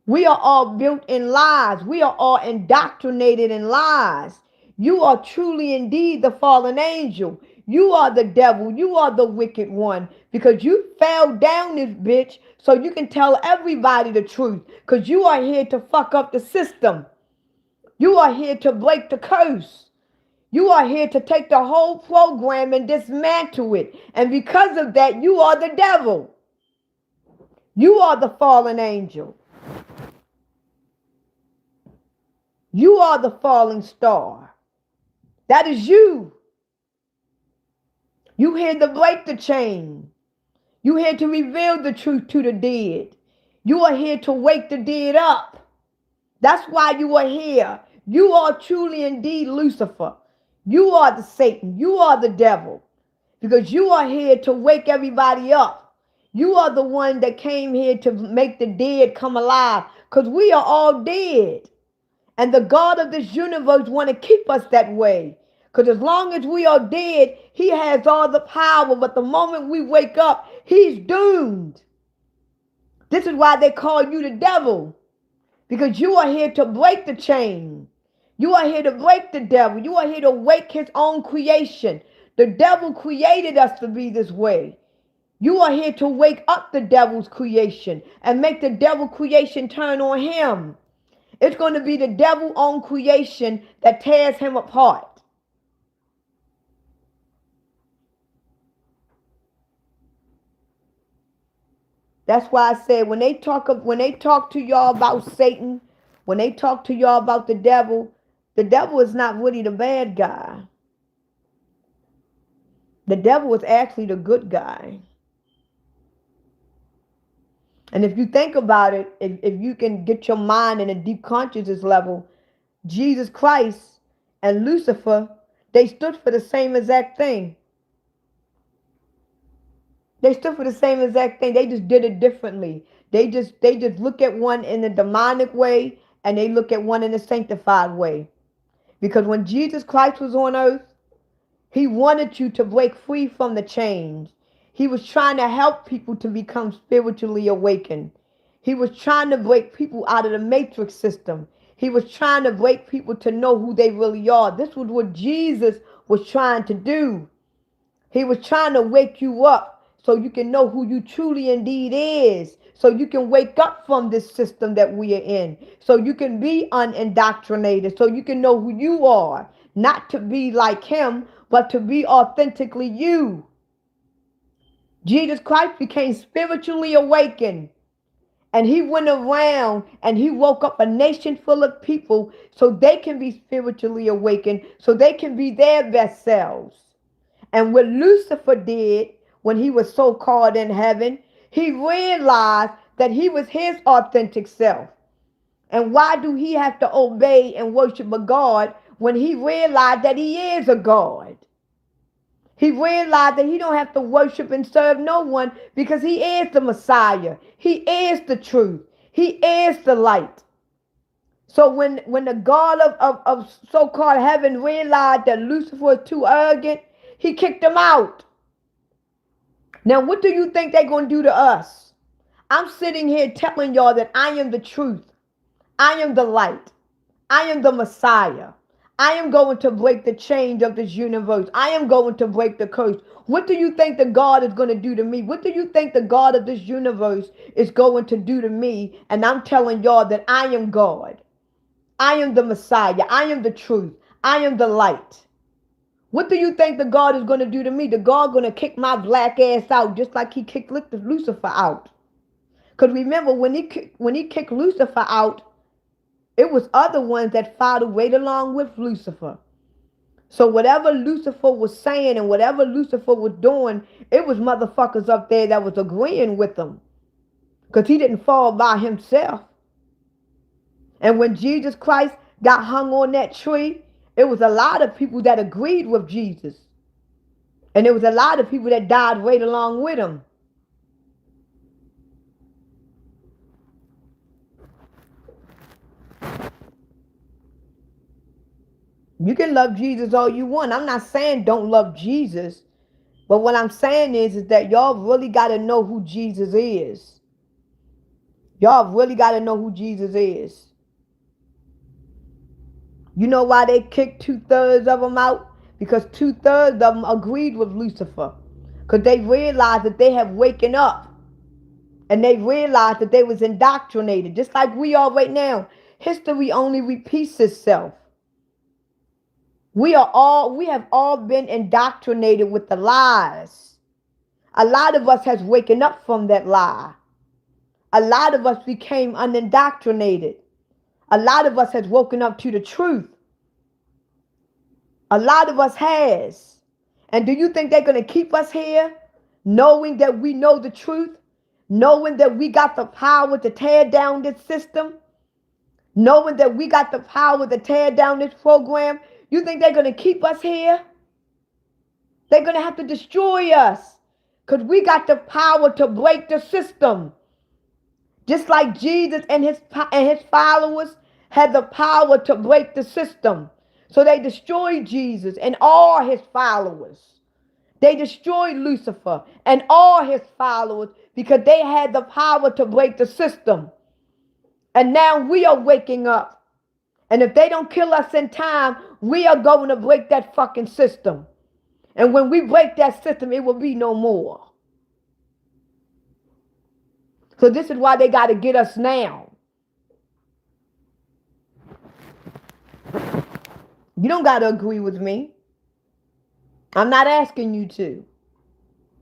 We are all built in lies. We are all indoctrinated in lies. You are truly indeed the fallen angel. You are the devil. You are the wicked one because you fell down this bitch so you can tell everybody the truth because you are here to fuck up the system. You are here to break the curse. You are here to take the whole program and dismantle it. And because of that, you are the devil. You are the fallen angel. You are the falling star. That is you. You here to break the chain. You here to reveal the truth to the dead. You are here to wake the dead up. That's why you are here. You are truly indeed Lucifer. You are the Satan. You are the devil. Because you are here to wake everybody up. You are the one that came here to make the dead come alive. Because we are all dead. And the God of this universe want to keep us that way. Because as long as we are dead, he has all the power. But the moment we wake up, he's doomed. This is why they call you the devil. Because you are here to break the chain. You are here to break the devil. You are here to wake his own creation. The devil created us to be this way. You are here to wake up the devil's creation and make the devil creation turn on him. It's going to be the devil own creation that tears him apart. That's why I said when they talk to y'all about Satan, when they talk to y'all about the devil is not really the bad guy. The devil is actually the good guy. And if you think about it, if you can get your mind in a deep consciousness level, Jesus Christ and Lucifer, they stood for the same exact thing. They stood for the same exact thing. They just did it differently. They just look at one in the demonic way and they look at one in the sanctified way. Because when Jesus Christ was on earth, he wanted you to break free from the chains. He was trying to help people to become spiritually awakened. He was trying to break people out of the matrix system. He was trying to break people to know who they really are. This was what Jesus was trying to do. He was trying to wake you up so you can know who you truly indeed is. So you can wake up from this system that we are in. So you can be unindoctrinated. So you can know who you are. Not to be like him, but to be authentically you. Jesus Christ became spiritually awakened. And he went around and he woke up a nation full of people so they can be spiritually awakened, so they can be their best selves. And what Lucifer did when he was so-called in heaven, he realized that he was his authentic self. And why do he have to obey and worship a God when he realized that he is a God? He realized that he don't have to worship and serve no one because he is the Messiah. He is the truth. He is the light. So when the God of so-called heaven realized that Lucifer was too arrogant, he kicked him out. Now, what do you think they're going to do to us? I'm sitting here telling y'all that I am the truth. I am the light. I am the Messiah. I am going to break the chains of this universe. I am going to break the curse. What do you think the God is going to do to me? What do you think the God of this universe is going to do to me? And I'm telling y'all that I am God. I am the Messiah. I am the truth. I am the light. What do you think the God is going to do to me? The God going to kick my black ass out just like he kicked Lucifer out. Because remember, when he kicked Lucifer out, it was other ones that followed right along with Lucifer. So whatever Lucifer was saying and whatever Lucifer was doing, it was motherfuckers up there that was agreeing with him. Because he didn't fall by himself. And when Jesus Christ got hung on that tree, it was a lot of people that agreed with Jesus. And there was a lot of people that died right along with him. You can love Jesus all you want. I'm not saying don't love Jesus. But what I'm saying is that y'all really got to know who Jesus is. Y'all really got to know who Jesus is. You know why they kicked 2/3 of them out? Because 2/3 of them agreed with Lucifer. Because they realized that they have waken up. And they realized that they was indoctrinated. Just like we are right now. History only repeats itself. We have all been indoctrinated with the lies. A lot of us has waken up from that lie. A lot of us became unindoctrinated. A lot of us has woken up to the truth. A lot of us has. And do you think they're going to keep us here knowing that we know the truth? Knowing that we got the power to tear down this system? Knowing that we got the power to tear down this program? You think they're going to keep us here? They're going to have to destroy us because we got the power to break the system. Just like Jesus and his followers had the power to break the system. So they destroyed Jesus and all his followers. They destroyed Lucifer and all his followers because they had the power to break the system. And now we are waking up. And if they don't kill us in time, we are going to break that fucking system. And when we break that system, it will be no more. So this is why they got to get us now. You don't got to agree with me. I'm not asking you to.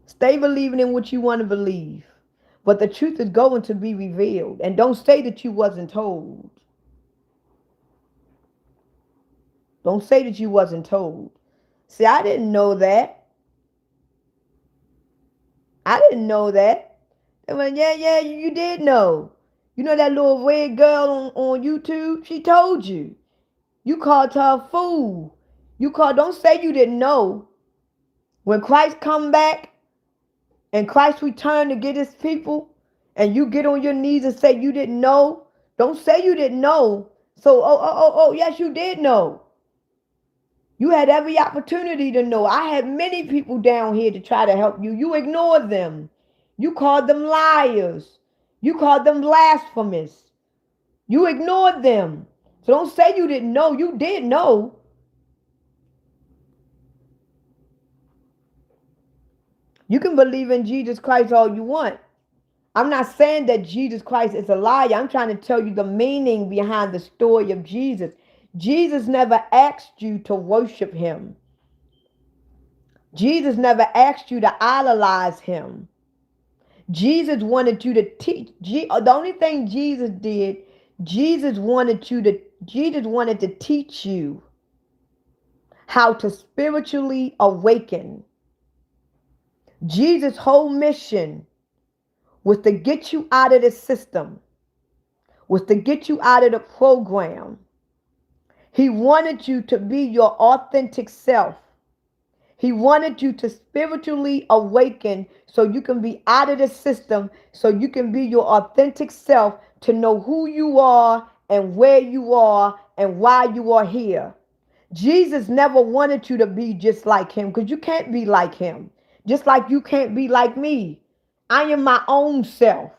Stay believing in what you want to believe. But the truth is going to be revealed. And don't say that you wasn't told. Don't say that you wasn't told. See, I didn't know that. I didn't know that. And when, yeah, you did know. You know that little red girl on YouTube? She told you. You called her a fool. Don't say you didn't know. When Christ come back and Christ return to get his people and you get on your knees and say you didn't know, don't say you didn't know. So, yes, you did know. You had every opportunity to know. I had many people down here to try to help you. You ignored them. You called them liars. You called them blasphemous. You ignored them. So don't say you didn't know. You did know. You can believe in Jesus Christ all you want. I'm not saying that Jesus Christ is a liar. I'm trying to tell you the meaning behind the story of Jesus. Jesus never asked you to worship him. Jesus never asked you to idolize him. Jesus wanted you to teach. The only thing Jesus did, Jesus wanted to teach you how to spiritually awaken. Jesus' whole mission was to get you out of the system, was to get you out of the program. He wanted you to be your authentic self. He wanted you to spiritually awaken so you can be out of the system, so you can be your authentic self, to know who you are and where you are and why you are here. Jesus never wanted you to be just like him, because you can't be like him. Just like you can't be like me. I am my own self.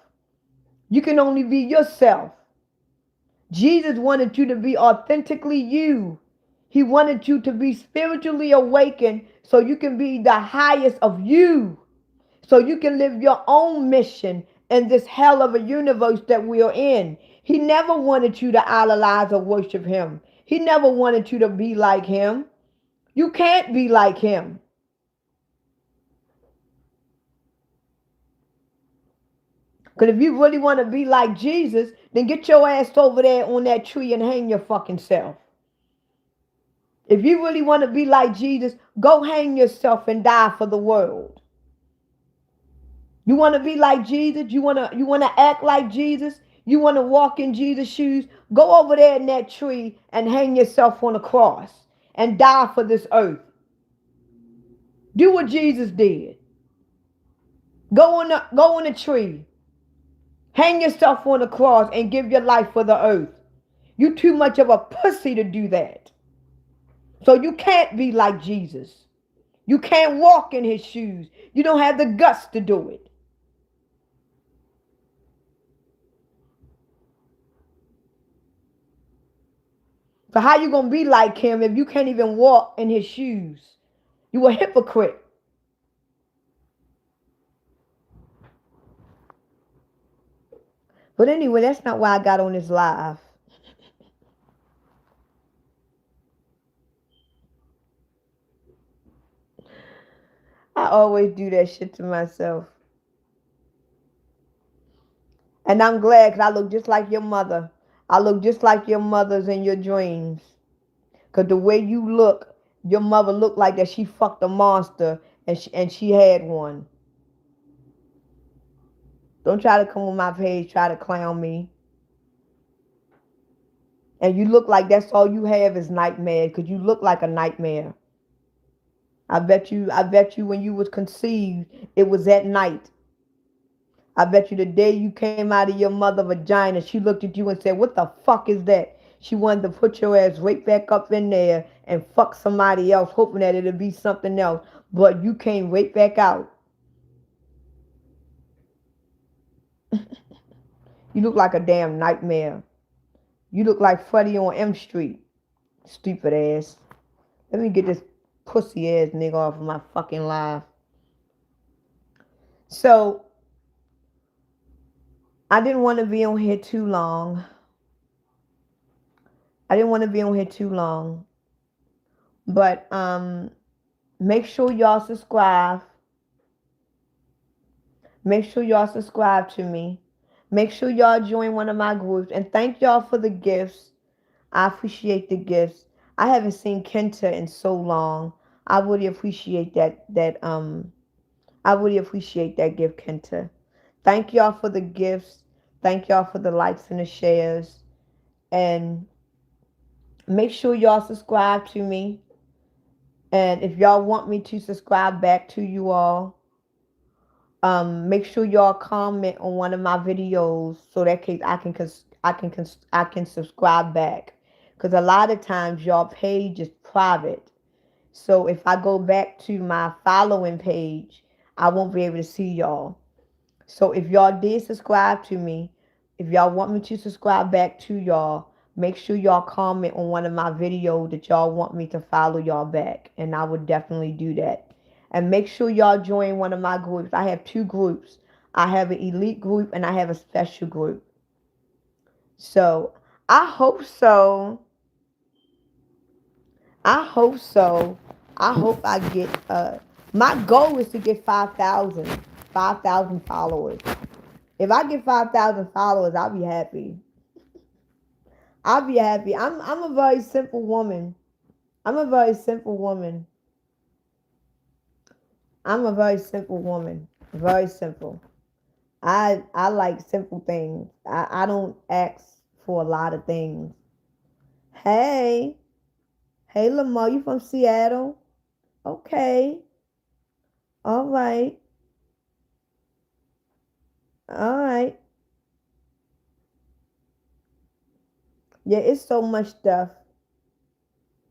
You can only be yourself. Jesus wanted you to be authentically you. He wanted you to be spiritually awakened so you can be the highest of you. So you can live your own mission in this hell of a universe that we are in. He never wanted you to idolize or worship him. He never wanted you to be like him. You can't be like him. Because if you really want to be like Jesus, then get your ass over there on that tree and hang your fucking self. If you really want to be like Jesus, go hang yourself and die for the world. You want to be like Jesus? You want to act like Jesus? You want to walk in Jesus' shoes? Go over there in that tree and hang yourself on a cross and die for this earth. Do what Jesus did. Go on a tree. Hang yourself on a cross and give your life for the earth. You too much of a pussy to do that. So you can't be like Jesus. You can't walk in his shoes. You don't have the guts to do it. So how you going to be like him if you can't even walk in his shoes? You a hypocrite. But anyway, that's not why I got on this live. I always do that shit to myself. And I'm glad, because I look just like your mother. I look just like your mothers in your dreams. Because the way you look, your mother looked like that she fucked a monster and she had one. Don't try to come on my page, try to clown me. And you look like that's all you have is nightmare, because you look like a nightmare. I bet you when you was conceived, it was at night. I bet you the day you came out of your mother's vagina, she looked at you and said, "What the fuck is that?" She wanted to put your ass right back up in there and fuck somebody else, hoping that it'd be something else. But you came right back out. You look like a damn nightmare. You look like Freddy on M Street. Stupid ass. Let me get this pussy ass nigga off of my fucking life. So, I didn't want to be on here too long. But make sure y'all subscribe. Make sure y'all subscribe to me. Make sure y'all join one of my groups. And thank y'all for the gifts. I appreciate the gifts. I haven't seen Kenta in so long. I really appreciate that I really appreciate that gift, Kenta. Thank y'all for the gifts. Thank y'all for the likes and the shares. And make sure y'all subscribe to me. And if y'all want me to subscribe back to you all, make sure y'all comment on one of my videos so that case I can subscribe back. Because a lot of times y'all page is private. So if I go back to my following page, I won't be able to see y'all. So if y'all did subscribe to me, if y'all want me to subscribe back to y'all, make sure y'all comment on one of my videos that y'all want me to follow y'all back. And I would definitely do that. And make sure y'all join one of my groups. I have two groups. I have an elite group and I have a special group. So I hope so. I hope so. I hope I get my goal is to get 5,000 followers. If I get 5,000 followers, I'll be happy. I'll be happy. I'm a very simple woman. I'm a very simple woman. I'm a very simple woman. Very simple. I like simple things. I don't ask for a lot of things. Hey. Hey Lamar, you from Seattle? Okay. All right. All right. Yeah, it's so much stuff.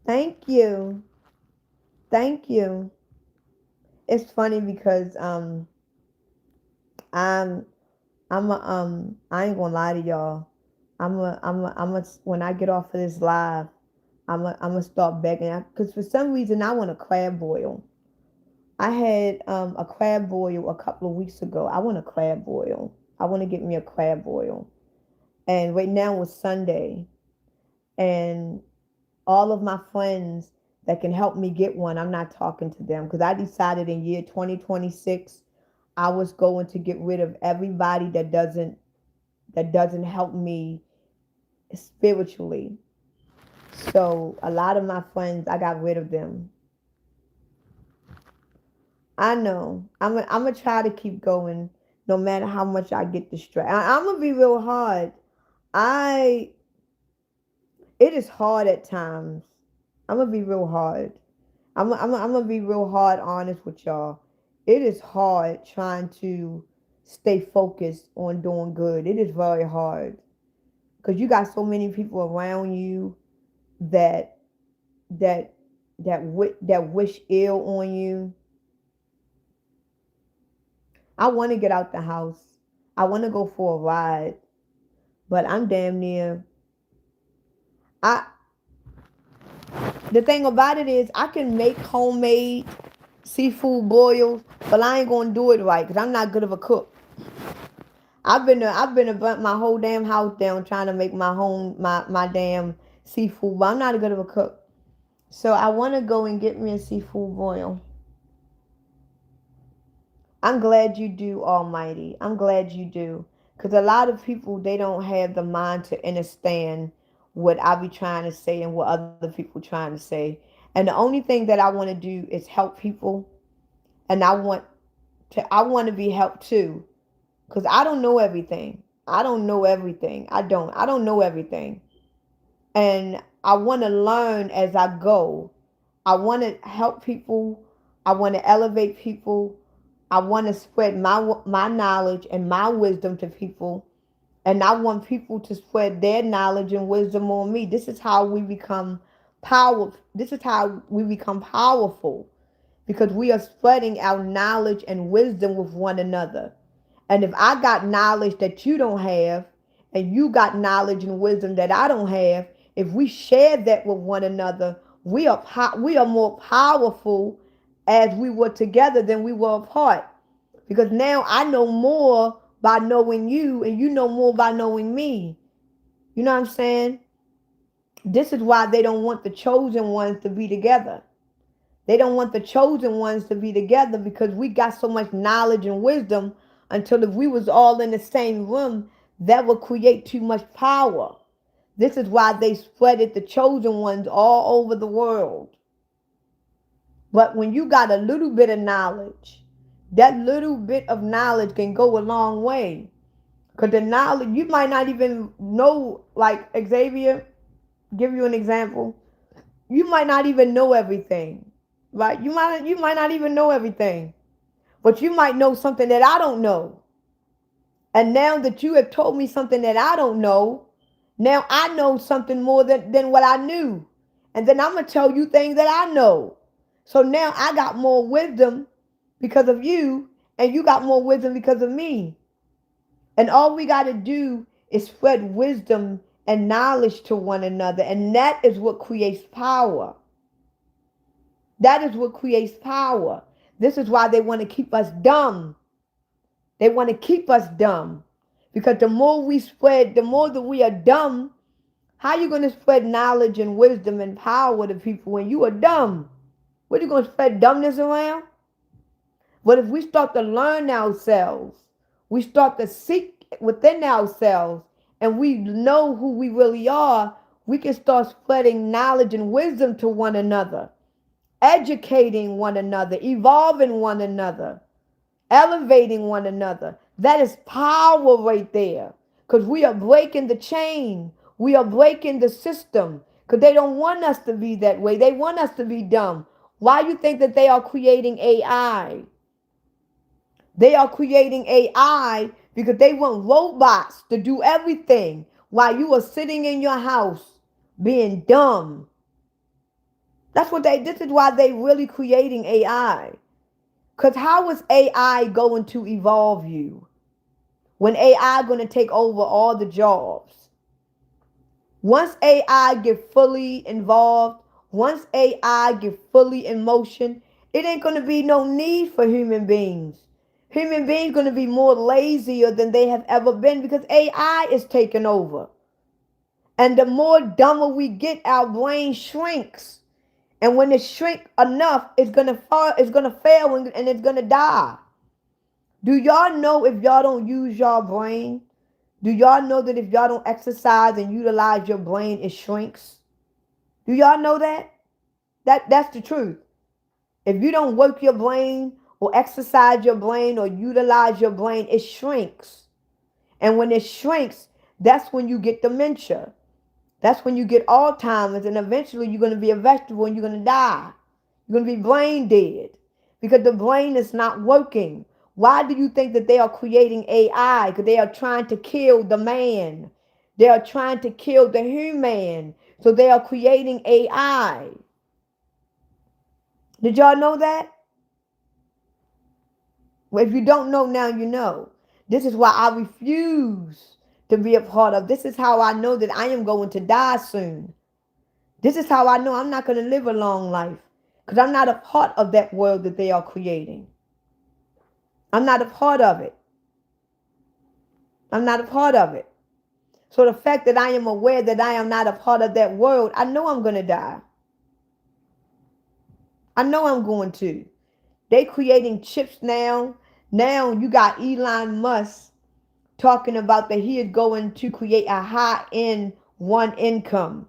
Thank you. Thank you. It's funny because I'm I ain't gonna lie to y'all. When I get off of this live, I'm gonna start begging because for some reason I want a crab boil. I had a crab boil a couple of weeks ago. I want a crab boil. I want to get me a crab boil. And right now it's Sunday, and all of my friends that can help me get one, I'm not talking to them because I decided in year 2026 I was going to get rid of everybody that doesn't help me spiritually. So a lot of my friends, I got rid of them. I know. I'm gonna try to keep going, no matter how much I get distracted. I'm gonna be real hard. I It is hard at times. I'm gonna be real hard. I'm gonna be real hard, honest with y'all. It is hard trying to stay focused on doing good. It is very hard because you got so many people around you that that that wish ill on you. I want to get out the house. I want to go for a ride, but I'm damn near. I The thing about it is, I can make homemade seafood boils, but I ain't gonna do it right because I'm not good of a cook. I've been to burnt my whole damn house down trying to make my damn seafood, but I'm not a good of a cook. So I want to go and get me a seafood boil. I'm glad you do, Almighty. I'm glad you do. Because a lot of people, they don't have the mind to understand what I be trying to say and what other people trying to say. And the only thing that I want to do is help people. And I want to be helped too. Because I don't know everything. I don't know everything. I don't know everything. And I want to learn as I go. I want to help people. I want to elevate people. I want to spread my knowledge and my wisdom to people, and I want people to spread their knowledge and wisdom on me. This is how we become powerful. This is how we become powerful because we are spreading our knowledge and wisdom with one another. And if I got knowledge that you don't have, and you got knowledge and wisdom that I don't have, if we share that with one another, we are more powerful as we were together than we were apart. Because now I know more by knowing you, and you know more by knowing me. You know what I'm saying? This is why they don't want the chosen ones to be together. They don't want the chosen ones to be together because we got so much knowledge and wisdom until if we was all in the same room, that would create too much power. This is why they spreaded the chosen ones all over the world. But when you got a little bit of knowledge, that little bit of knowledge can go a long way. Because the knowledge, you might not even know, like Xavier, give you an example. You might not even know everything, right? You might not even know everything, but you might know something that I don't know. And now that you have told me something that I don't know, now I know something more than what I knew. And then I'm going to tell you things that I know. So now I got more wisdom because of you, and you got more wisdom because of me. And all we got to do is spread wisdom and knowledge to one another. And that is what creates power. That is what creates power. This is why they want to keep us dumb. They want to keep us dumb. Because the more we spread, the more that we are dumb, how are you going to spread knowledge and wisdom and power to people when you are dumb? What are you going to spread dumbness around? But if we start to learn ourselves, we start to seek within ourselves, and we know who we really are, we can start spreading knowledge and wisdom to one another, educating one another, evolving one another, elevating one another. That is power right there. Because we are breaking the chain. We are breaking the system. Because they don't want us to be that way. They want us to be dumb. Why you think that they are creating AI? They are creating AI because they want robots to do everything while you are sitting in your house being dumb. This is why they really creating AI. Because how is AI going to evolve you? When AI going to take over all the jobs? Once AI get fully involved, once AI get fully in motion, it ain't going to be no need for human beings. Human beings going to be more lazier than they have ever been because AI is taking over. And the more dumber we get, our brain shrinks. And when it shrink enough, it's gonna fall, it's gonna fail, and it's gonna die. Do y'all know if y'all don't use your brain? Do y'all know that if y'all don't exercise and utilize your brain, it shrinks? Do y'all know that? That's the truth. If you don't work your brain or exercise your brain or utilize your brain, it shrinks. And when it shrinks, that's when you get dementia. That's when you get Alzheimer's, and eventually you're going to be a vegetable and you're going to die. You're going to be brain dead because the brain is not working. Why do you think that they are creating AI? Because they are trying to kill the man. They are trying to kill the human. So they are creating AI. Did y'all know that? Well, if you don't know now, you know. This is why I refuse to be a part of. This is how I know that I am going to die soon. This is how I know I'm not going to live a long life. Because I'm not a part of that world that they are creating. I'm not a part of it. I'm not a part of it. So the fact that I am aware that I am not a part of that world, I know I'm going to die. I know I'm going to. They creating chips now. Now you got Elon Musk talking about that he is going to create a high-end one income.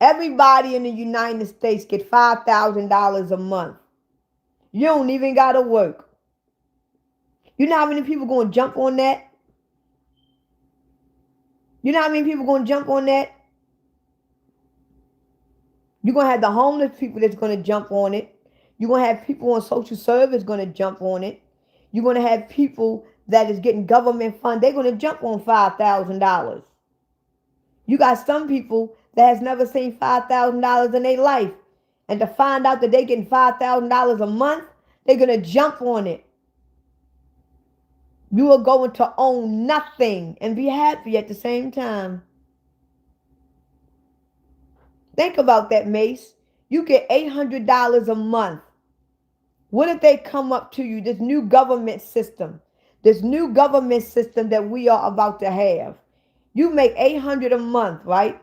Everybody in the United States get $5,000 a month. You don't even got to work. You know how many people going to jump on that? You know how many people going to jump on that? You're going to have the homeless people that's going to jump on it. You're going to have people on social service going to jump on it. You're going to have people that is getting government fund. They're going to jump on $5,000. You got some people that has never seen $5,000 in their life. And to find out that they're getting $5,000 a month, they're going to jump on it. You are going to own nothing and be happy at the same time. Think about that, Mace. You get $800 a month. What if they come up to you, this new government system that we are about to have? You make $800 a month, right?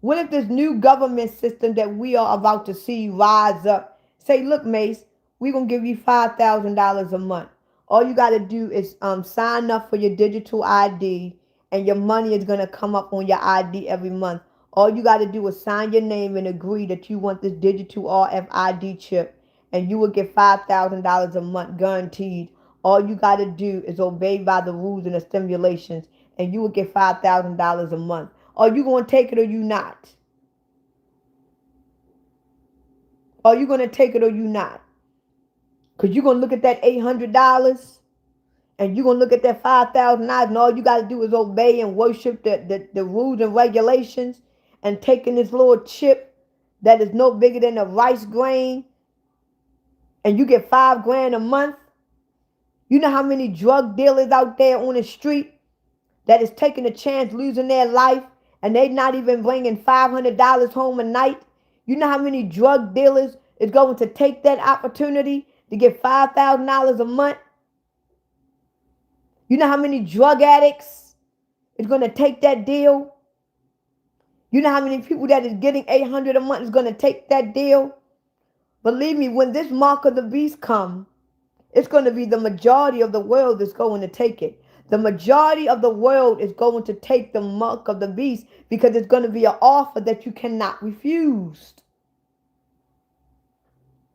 What if this new government system that we are about to see rise up, say, look, Mace, we're going to give you $5,000 a month. All you got to do is sign up for your digital ID, and your money is going to come up on your ID every month. All you got to do is sign your name and agree that you want this digital RFID chip, and you will get $5,000 a month guaranteed. All you got to do is obey by the rules and the stimulations, and you will get $5,000 a month. Are you going to take it or you not? Are you going to take it or you not? Because you're going to look at that $800 and you're going to look at that $5,000, and all you got to do is obey and worship the rules and regulations, and taking this little chip that is no bigger than a rice grain, and you get $5,000 a month. You know how many drug dealers out there on the street that is taking a chance losing their life, and they not even bringing $500 home a night? You know how many drug dealers is going to take that opportunity to get $5,000 a month? You know how many drug addicts is going to take that deal? You know how many people that is getting $800 a month is going to take that deal? Believe me, when this mark of the beast come, it's going to be the majority of the world that's going to take it. The majority of the world is going to take the mark of the beast because it's going to be an offer that you cannot refuse.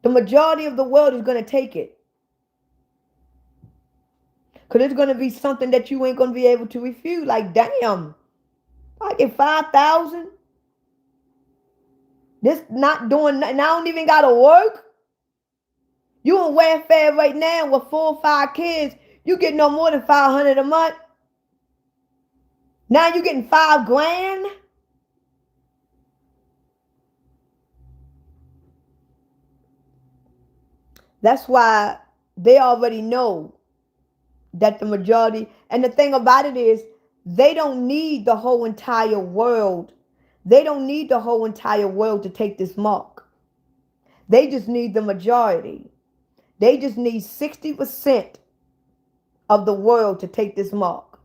The majority of the world is going to take it. Because it's going to be something that you ain't going to be able to refuse. Like, damn, I get 5,000. This not doing nothing. I don't even got to work. You on welfare right now with 4 or 5 kids. You get no more than $500 a month. Now you getting $5 grand. That's why they already know that the majority, and the thing about it is, they don't need the whole entire world. They don't need the whole entire world to take this mark. They just need the majority. They just need 60% of the world to take this mark.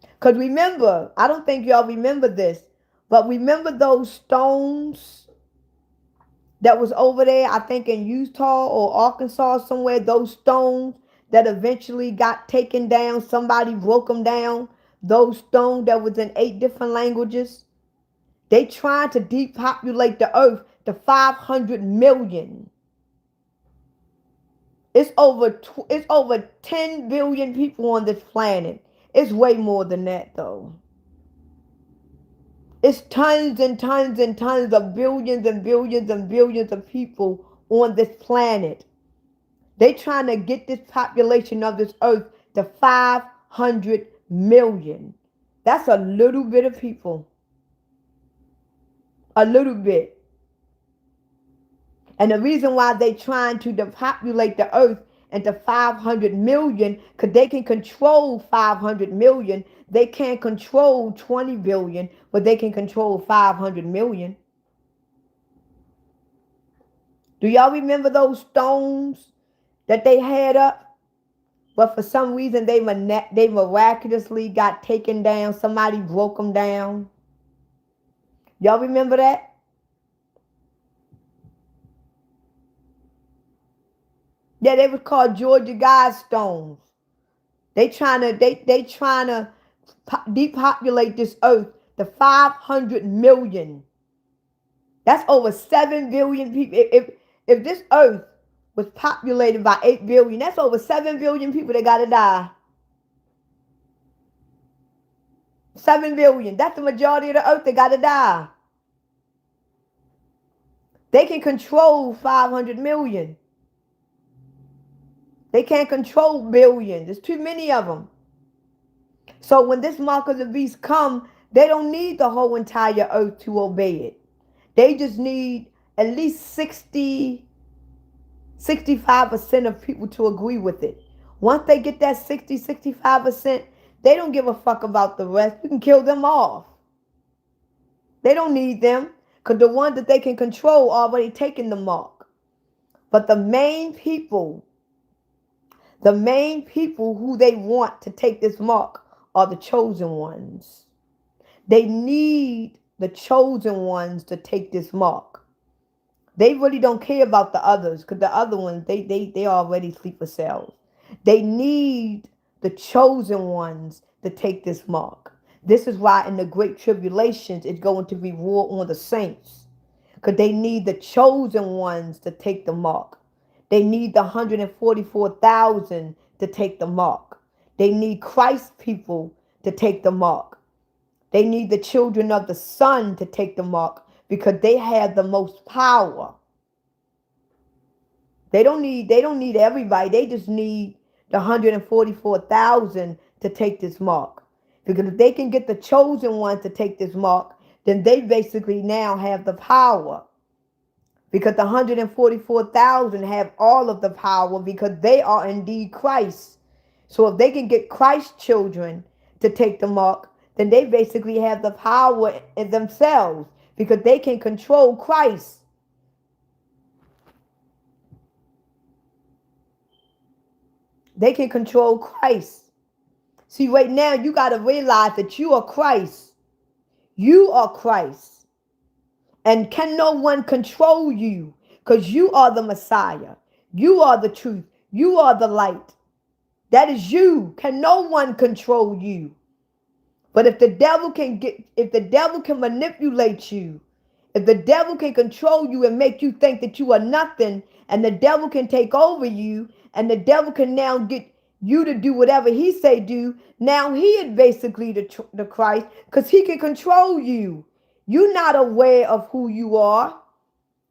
Because remember, I don't think y'all remember this, but remember those stones that was over there, I think in Utah or Arkansas somewhere, those stones that eventually got taken down, somebody broke them down, those stones that was in 8 different languages. They tried to depopulate the earth to 500 million. It's over 10 billion people on this planet. It's way more than that though. It's tons and tons and tons of billions and billions and billions of people on this planet. They trying to get this population of this earth to 500 million. That's a little bit of people. A little bit. And the reason why they trying to depopulate the earth into 500 million, because they can control 500 million. They can't control 20 billion, but they can control 500 million. Do y'all remember those stones that they had up? But for some reason, they miraculously got taken down. Somebody broke them down. Y'all remember that? Yeah, they was called Georgia Guidestones. They trying to depopulate this earth to 500 million. That's over 7 billion people. If this earth was populated by 8 billion, that's over 7 billion people that gotta die. 7 billion. That's the majority of the earth that gotta die. They can control 500 million. They can't control billions. There's too many of them. So when this mark of the beast come, they don't need the whole entire earth to obey it. They just need at least 65% of people to agree with it. Once they get that 65%, they don't give a fuck about the rest. You can kill them off. They don't need them because the ones that they can control already taken the mark. But the main people who they want to take this mark are the chosen ones. They need the chosen ones to take this mark. They really don't care about the others because the other ones, they already sleeper cells. They need the chosen ones to take this mark. This is why in the Great Tribulations, it's going to be war on the saints because they need the chosen ones to take the mark. They need the 144,000 to take the mark. They need Christ's people to take the mark. They need the children of the Son to take the mark because they have the most power. They don't need everybody. They just need the 144,000 to take this mark. Because if they can get the chosen ones to take this mark, then they basically now have the power. Because the 144,000 have all of the power because they are indeed Christ. So if they can get Christ's children to take the mark, then they basically have the power in themselves because they can control Christ. They can control Christ. See, right now, you got to realize that you are Christ. You are Christ. And can no one control you because you are the Messiah. You are the truth. You are the light. That is you. Can no one control you? But if the devil can manipulate you, if the devil can control you and make you think that you are nothing, and the devil can take over you, and the devil can now get you to do whatever he say do, now he is basically the Christ because he can control you. You're not aware of who you are.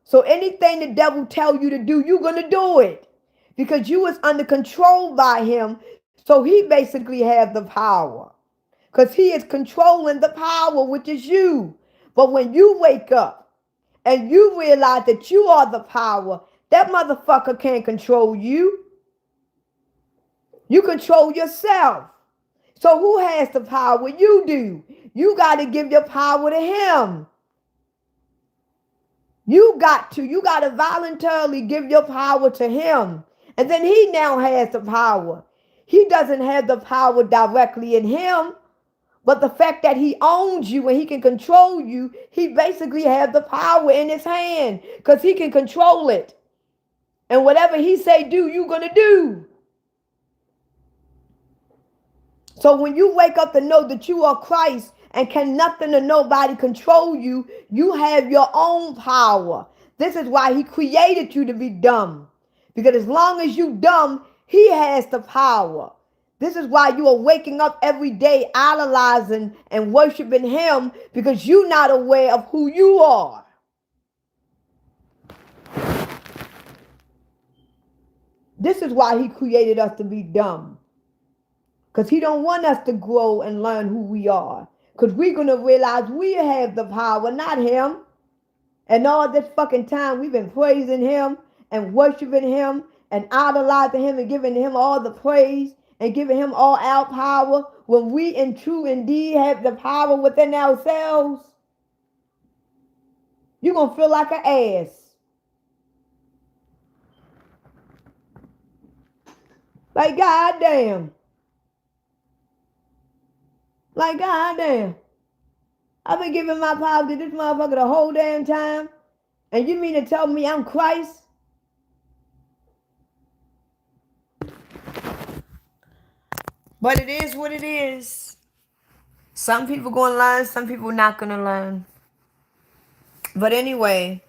So anything the devil tell you to do, you're going to do it. Because you was under control by him. So he basically has the power. Because he is controlling the power, which is you. But when you wake up and you realize that you are the power, that motherfucker can't control you. You control yourself. So who has the power? You do. You got to give your power to him. You got to voluntarily give your power to him. And then he now has the power. He doesn't have the power directly in him, but the fact that he owns you and he can control you, he basically has the power in his hand because he can control it. And whatever he say do, you're going to do. So when you wake up to know that you are Christ and can nothing or nobody control you, you have your own power. This is why he created you to be dumb. Because as long as you dumb, he has the power. This is why you are waking up every day idolizing and worshiping him because you're not aware of who you are. This is why he created us to be dumb. Because he don't want us to grow and learn who we are. Because we're going to realize we have the power, not him. And all this fucking time we've been praising him and worshiping him and idolizing him and giving him all the praise and giving him all our power when we in true indeed have the power within ourselves. You're going to feel like an ass. Like, goddamn. Like, goddamn. I've been giving my power to this motherfucker the whole damn time. And you mean to tell me I'm Christ? But it is what it is. Some people going to learn, some people not going to learn. But anyway,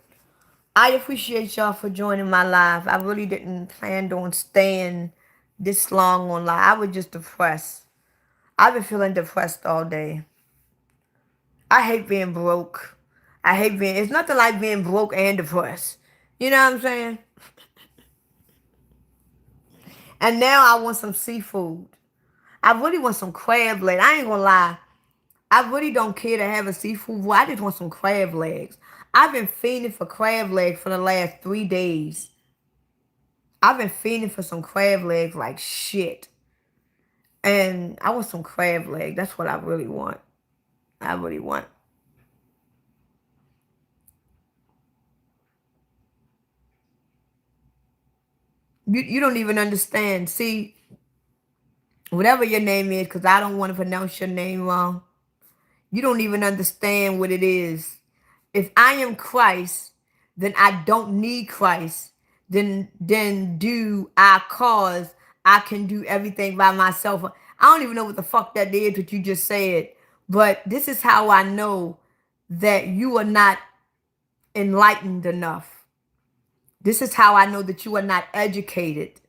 I appreciate y'all for joining my live. I really didn't plan on staying this long on live. I was just depressed. I've been feeling depressed all day. I hate being broke. It's nothing like being broke and depressed. You know what I'm saying? And now I want some seafood. I really want some crab legs. I ain't gonna lie. I really don't care to have a seafood bowl. I just want some crab legs. I've been fiending for crab legs for the last 3 days. I've been fiending for some crab legs like shit. And I want some crab legs. That's what I really want. I really want. You don't even understand. See, whatever your name is, because I don't want to pronounce your name wrong. You don't even understand what it is. If I am Christ, then I don't need Christ. Then do I cause I can do everything by myself. I don't even know what the fuck that is that you just said. But this is how I know that you are not enlightened enough. This is how I know that you are not educated.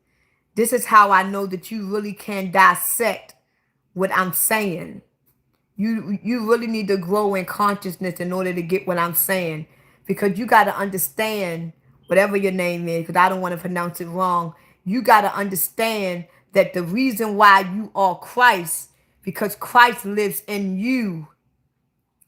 This is how I know that you really can dissect what I'm saying. You really need to grow in consciousness in order to get what I'm saying. Because you got to understand, whatever your name is, because I don't want to pronounce it wrong. You got to understand that the reason why you are Christ, because Christ lives in you.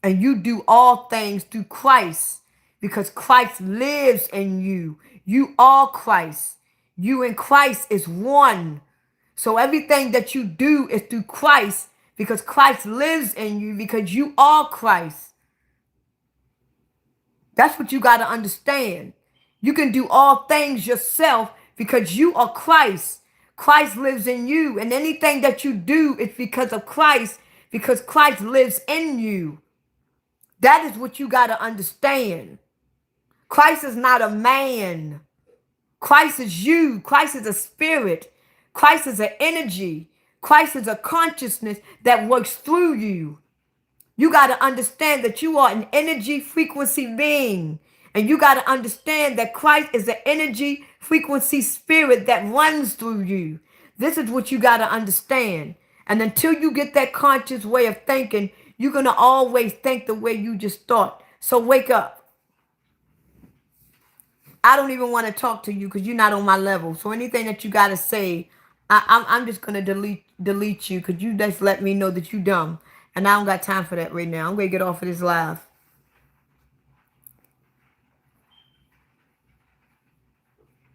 And you do all things through Christ, because Christ lives in you. You are Christ. You and Christ is one. So everything that you do is through Christ, because Christ lives in you, because you are Christ. That's what you got to understand. You can do all things yourself because you are Christ. Christ lives in you. And anything that you do is because of Christ, because Christ lives in you. That is what you got to understand. Christ is not a man. Christ is you. Christ is a spirit. Christ is an energy. Christ is a consciousness that works through you. You got to understand that you are an energy frequency being. And you got to understand that Christ is an energy frequency spirit that runs through you. This is what you got to understand. And until you get that conscious way of thinking, you're going to always think the way you just thought. So wake up. I don't even want to talk to you because you're not on my level. So anything that you gotta say, I'm just gonna delete you because you just let me know that you dumb, and I don't got time for that right now. I'm gonna get off of this live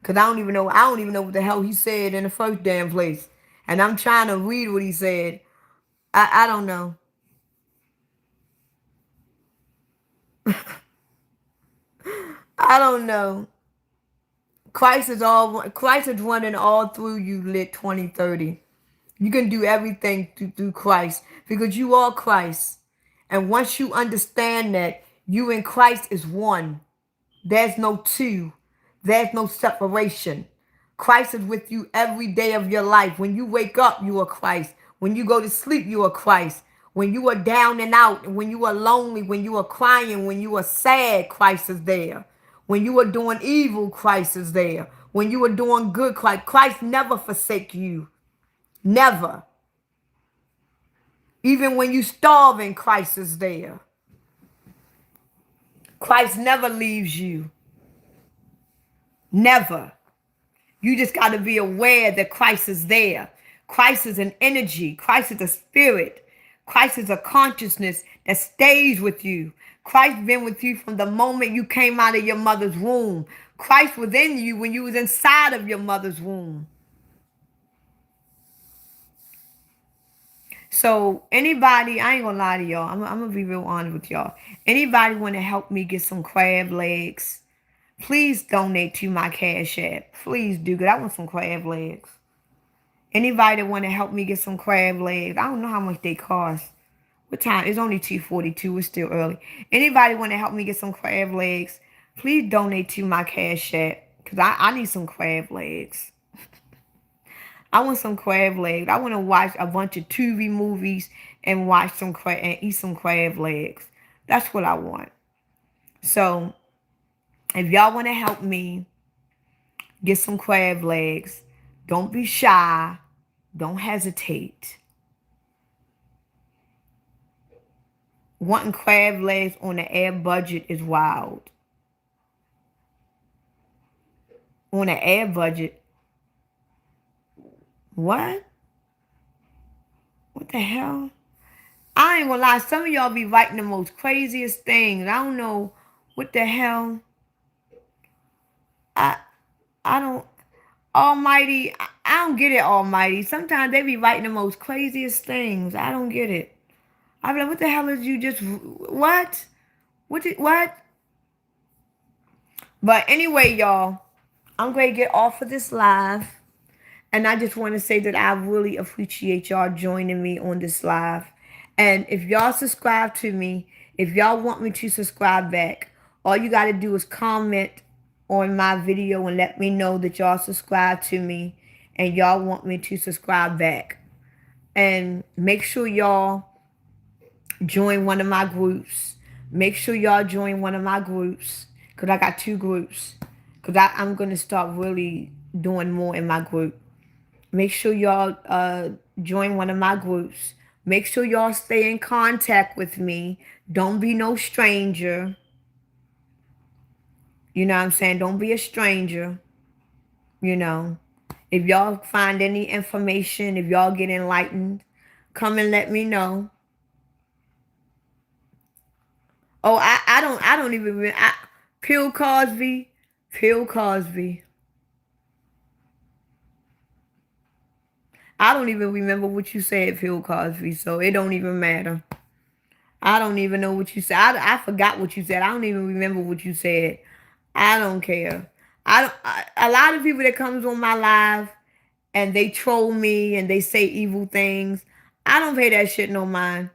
because I don't even know what the hell he said in the first damn place, and I'm trying to read what he said. I don't know. I don't know. Christ is running all through you, lit 2030. You can do everything through Christ because you are Christ. And once you understand that you and Christ is one, there's no two, there's no separation. Christ is with you every day of your life. When you wake up, you are Christ. When you go to sleep, you are Christ. When you are down and out, when you are lonely, when you are crying, when you are sad, Christ is there. When you are doing evil, Christ is there. When you are doing good, Christ never forsake you. Never. Even when you starving, Christ is there. Christ never leaves you. Never. You just got to be aware that Christ is there. Christ is an energy. Christ is a spirit. Christ is a consciousness that stays with you. Christ been with you from the moment you came out of your mother's womb. Christ was in you when you was inside of your mother's womb. So anybody, I ain't gonna lie to y'all. I'm gonna be real honest with y'all. Anybody want to help me get some crab legs? Please donate to my Cash App. Please do, because I want some crab legs. Anybody that want to help me get some crab legs? I don't know how much they cost. What time? It's only 2:42. It's still early. Anybody want to help me get some crab legs? Please donate to my Cash App, because I need some crab legs. I want some crab legs. I want to watch a bunch of Tubi movies and watch some crab and eat some crab legs. That's what I want. So if y'all want to help me get some crab legs, don't be shy. Don't hesitate. Wanting crab legs on the air budget is wild. On the air budget. What? What the hell? I ain't gonna lie. Some of y'all be writing the most craziest things. I don't know what the hell. I don't. Almighty, I don't get it, Almighty. Sometimes they be writing the most craziest things. I don't get it. I be like, what the hell is you just, what? What? But anyway, y'all, I'm going to get off of this live. And I just want to say that I really appreciate y'all joining me on this live. And if y'all subscribe to me, if y'all want me to subscribe back, all you got to do is comment on my video and let me know that y'all subscribe to me and y'all want me to subscribe back. And make sure y'all join one of my groups. Make sure y'all join one of my groups, because I got 2 groups. Because I'm going to start really doing more in my group. Make sure y'all join one of my groups. Make sure y'all stay in contact with me. Don't be no stranger. You know what I'm saying? Don't be a stranger. You know. If y'all find any information, if y'all get enlightened, come and let me know. Oh, I don't even Bill Cosby. Bill Cosby. I don't even remember what you said, Bill Cosby, so it don't even matter. I don't even know what you said. I forgot what you said. I don't even remember what you said. I don't care. A lot of people that comes on my live and they troll me and they say evil things. I don't pay that shit no mind,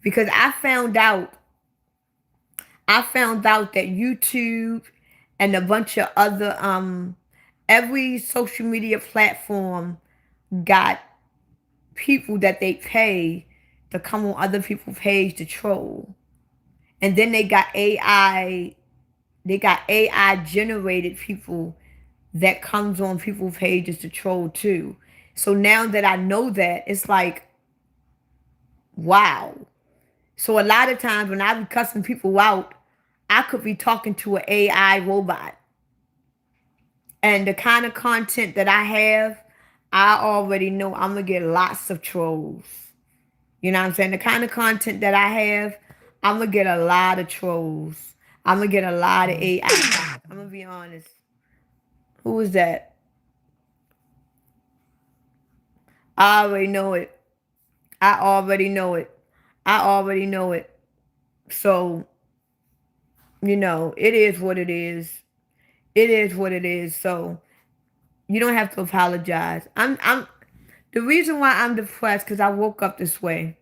because I found out that YouTube and a bunch of other every social media platform got people that they pay to come on other people's page to troll. And then they got AI generated people that comes on people's pages to troll too. So now that I know that, it's like, wow. So a lot of times when I be cussing people out, I could be talking to an AI robot. And the kind of content that I have, I already know I'm going to get lots of trolls. You know what I'm saying? The kind of content that I have, I'm going to get a lot of trolls. I'm going to get a lot of AI. I'm going to be honest. Who is that? I already know it. I already know it. I already know it. So, it is what it is. It is what it is. So, you don't have to apologize. The reason why I'm depressed because I woke up this way.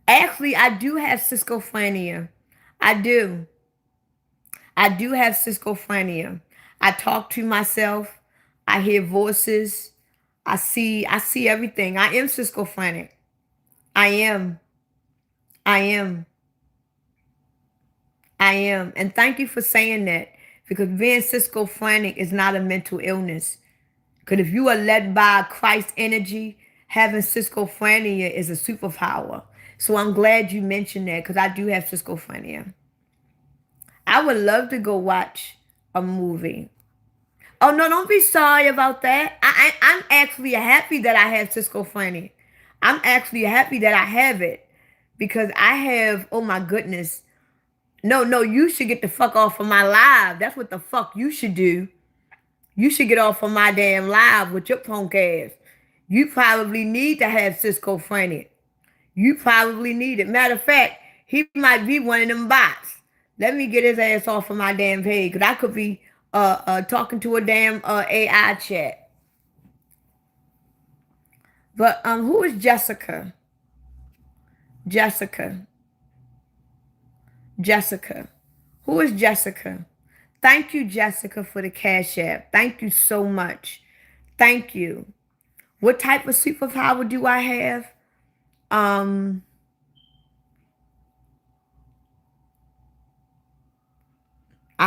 Actually, I do have schizophrenia. I do. I do have schizophrenia. I talk to myself. I hear voices. I see everything. I am schizophrenic. I am. I am. I am. And thank you for saying that because being schizophrenic is not a mental illness. Because if you are led by Christ energy, having schizophrenia is a superpower. So I'm glad you mentioned that because I do have schizophrenia. I would love to go watch a movie. Oh no, don't be sorry about that. I'm actually happy that I have schizophrenia. I'm actually happy that I have it because I have. Oh my goodness. No, you should get the fuck off of my live. That's what the fuck you should do. You should get off of my damn live with your punk ass. You probably need to have schizophrenia. You probably need it. Matter of fact, he might be one of them bots. Let me get his ass off of my damn page because I could be talking to a damn AI chat. But who is Jessica? Jessica. Jessica. Who is Jessica? Thank you, Jessica, for the Cash App. Thank you so much. Thank you. What type of superpower do I have? I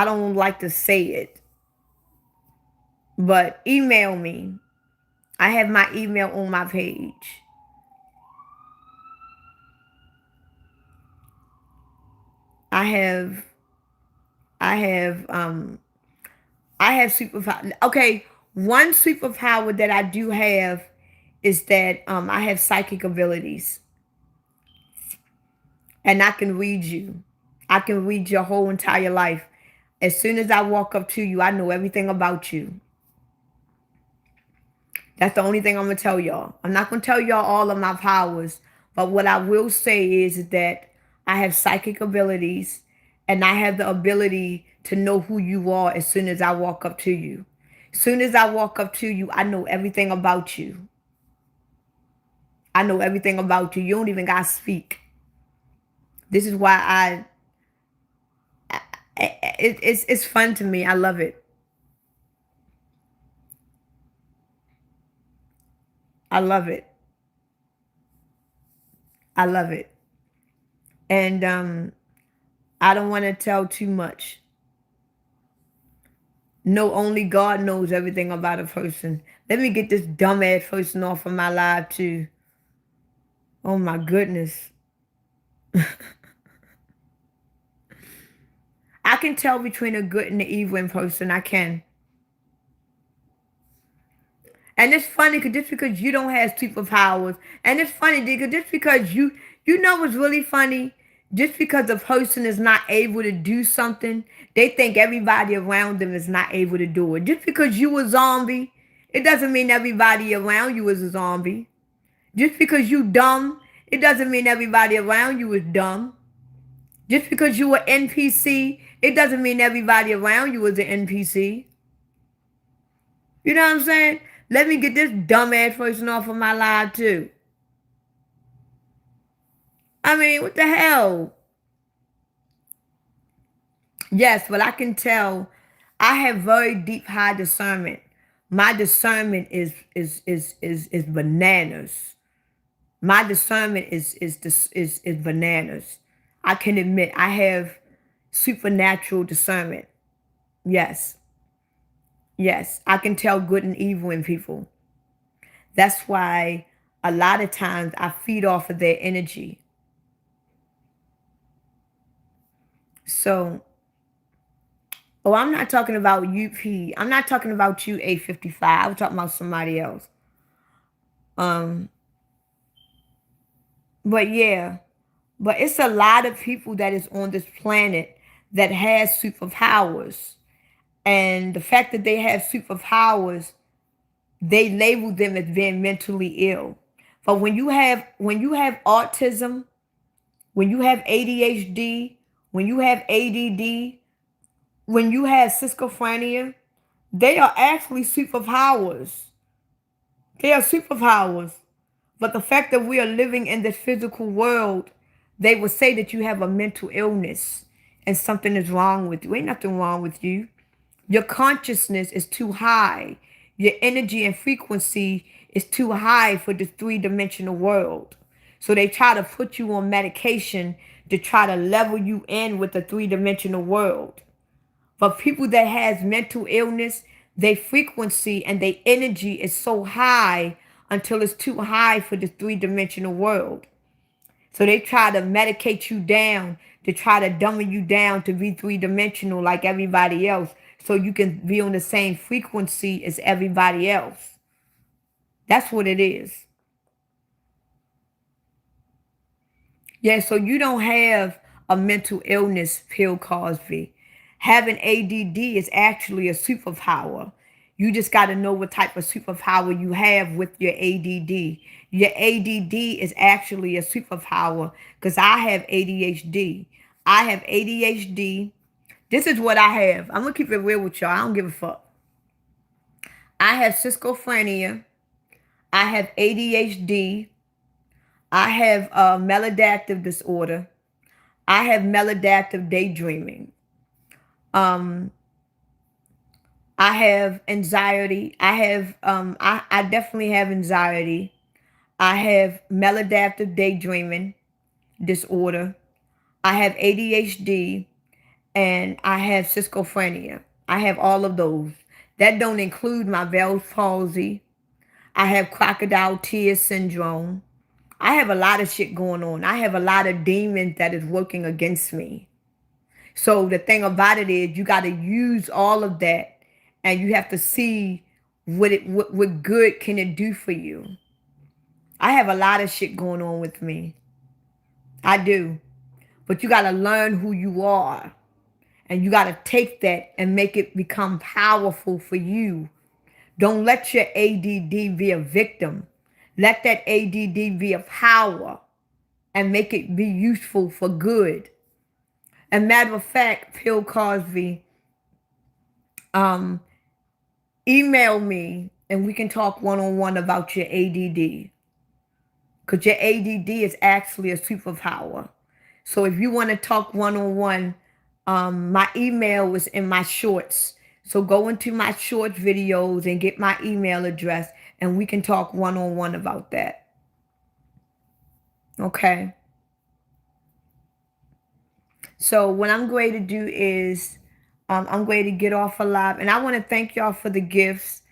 don't like to say it, but email me. I have my email on my page. I have I have I have superpower. Okay, one superpower that I do have is that I have psychic abilities. And I can read you. I can read your whole entire life. As soon as I walk up to you, I know everything about you. That's the only thing I'm going to tell y'all. I'm not going to tell y'all all of my powers. But what I will say is that I have psychic abilities. And I have the ability to know who you are as soon as I walk up to you. As soon as I walk up to you, I know everything about you. I know everything about you. You don't even got to speak. This is why it's fun to me. I love it. I love it. I love it. And I don't want to tell too much. No, only God knows everything about a person. Let me get this dumbass person off of my live too. Oh my goodness. I can tell between a good and the evil in person. I can. And it's funny because just because you don't have superpowers, and it's funny because just because you know what's really funny, just because a person is not able to do something, they think everybody around them is not able to do it. Just because you a zombie, it doesn't mean everybody around you is a zombie. Just because you dumb, it doesn't mean everybody around you is dumb. Just because you an NPC, it doesn't mean everybody around you is an NPC. You know what I'm saying? Let me get this dumbass person off of my live too. I mean, what the hell? Yes, but I can tell I have very deep high discernment. My discernment is bananas. My discernment is bananas. I can admit I have supernatural discernment. Yes. Yes, I can tell good and evil in people. That's why a lot of times I feed off of their energy. So, Oh, I'm not talking about UP. I'm not talking about you, 855. I'm talking about somebody else. Um, but yeah. But it's a lot of people that is on this planet that has superpowers. And the fact that they have superpowers, they label them as being mentally ill. But when you have autism, when you have ADHD, when you have ADD, when you have schizophrenia, they are actually superpowers. They are superpowers. But the fact that we are living in this physical world, they will say that you have a mental illness and something is wrong with you. Ain't nothing wrong with you. Your consciousness is too high. Your energy and frequency is too high for the three-dimensional world. So they try to put you on medication to try to level you in with the three-dimensional world. But people that has mental illness, their frequency and their energy is so high until it's too high for the three-dimensional world. So they try to medicate you down, to try to dumb you down to be three-dimensional like everybody else, so you can be on the same frequency as everybody else. That's what it is. Yeah, so you don't have a mental illness, Bill Cosby. Having ADD is actually a superpower. You just got to know what type of superpower you have with your ADD. Your ADD is actually a superpower because I have ADHD. I have ADHD. This is what I have. I'm going to keep it real with y'all. I don't give a fuck. I have schizophrenia. I have ADHD. I have maladaptive disorder. I have maladaptive daydreaming. I have anxiety. I definitely have anxiety. I have maladaptive daydreaming disorder. I have ADHD and I have schizophrenia. I have all of those. That don't include my Bell's palsy. I have crocodile tear syndrome. I have a lot of shit going on. I have a lot of demons that is working against me. So the thing about it is you got to use all of that and you have to see what good can it do for you. I have a lot of shit going on with me. I do. But you got to learn who you are. And you got to take that and make it become powerful for you. Don't let your ADD be a victim. Let that ADD be a power and make it be useful for good. And matter of fact, Bill Cosby, email me and we can talk one-on-one about your ADD. Because your ADD is actually a superpower. So if you want to talk one-on-one, my email is in my shorts. So go into my short videos and get my email address and we can talk one-on-one about that. Okay. So what I'm going to do is I'm going to get off a live. And I want to thank y'all for the gifts.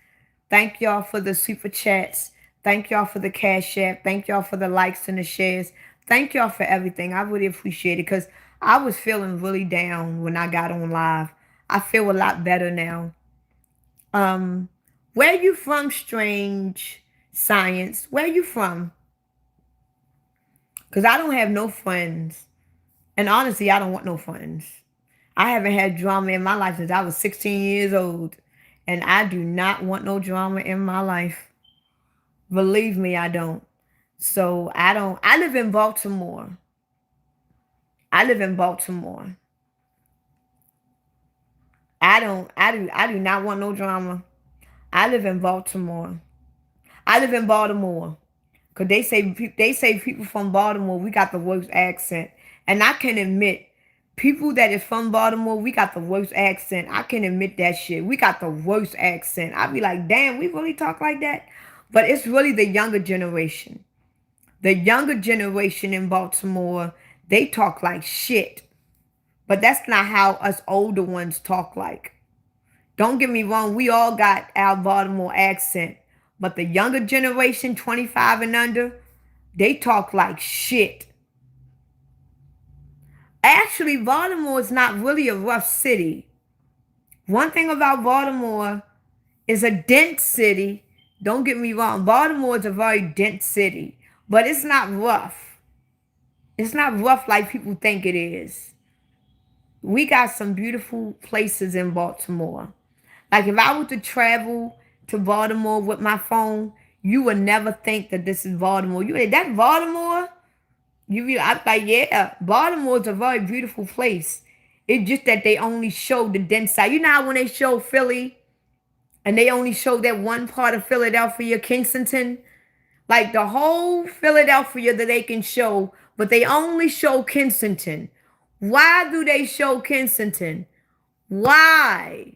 Thank y'all for the super chats. Thank y'all for the cash app. Thank y'all for the likes and the shares. Thank y'all for everything. I really appreciate it because I was feeling really down when I got on live. I feel a lot better now. Where you from, Strange Science? Where you from? Because I don't have no friends. And honestly, I don't want no friends. I haven't had drama in my life since I was 16 years old. And I do not want no drama in my life. Believe me, I don't. So I live in Baltimore. I live in Baltimore. I do not want no drama. I live in Baltimore. I live in Baltimore. Cause they say people from Baltimore, we got the worst accent. And I can admit, people that is from Baltimore, we got the worst accent. I can admit that shit. We got the worst accent. I be like, damn, we really talk like that? But it's really the younger generation. The younger generation in Baltimore, they talk like shit. But that's not how us older ones talk like. Don't get me wrong, we all got our Baltimore accent. But the younger generation, 25 and under, they talk like shit. Actually, Baltimore is not really a rough city. One thing about Baltimore is a dense city. Don't get me wrong. Baltimore is a very dense city, but it's not rough. It's not rough like people think it is. We got some beautiful places in Baltimore. Like if I were to travel to Baltimore with my phone, you would never think that this is Baltimore. You like, that Baltimore? I'm like, yeah, Baltimore is a very beautiful place. It's just that they only show the dense side. You know how when they show Philly and they only show that one part of Philadelphia, Kensington? Like the whole Philadelphia that they can show, but they only show Kensington. Why do they show Kensington? Why?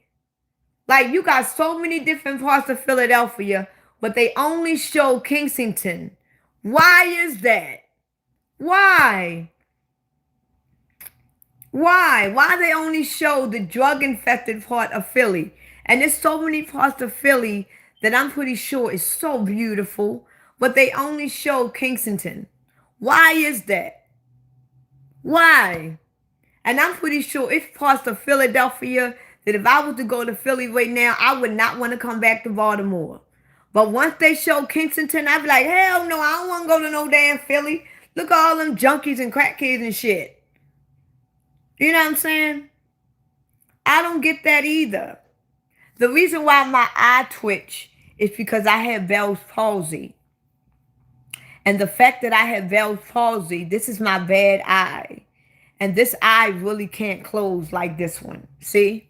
Like you got so many different parts of Philadelphia, but they only show Kensington. Why is that? Why? Why they only show the drug infested part of Philly? And there's so many parts of Philly that I'm pretty sure is so beautiful, but they only show Kensington. Why is that? Why? And I'm pretty sure it's parts of Philadelphia that if I was to go to Philly right now, I would not want to come back to Baltimore. But once they show Kensington, I'd be like, hell no, I don't want to go to no damn Philly. Look at all them junkies and crackheads and shit. You know what I'm saying? I don't get that either. The reason why my eye twitch is because I have Bell's palsy. And the fact that I have Bell's palsy, this is my bad eye. And this eye really can't close like this one. See?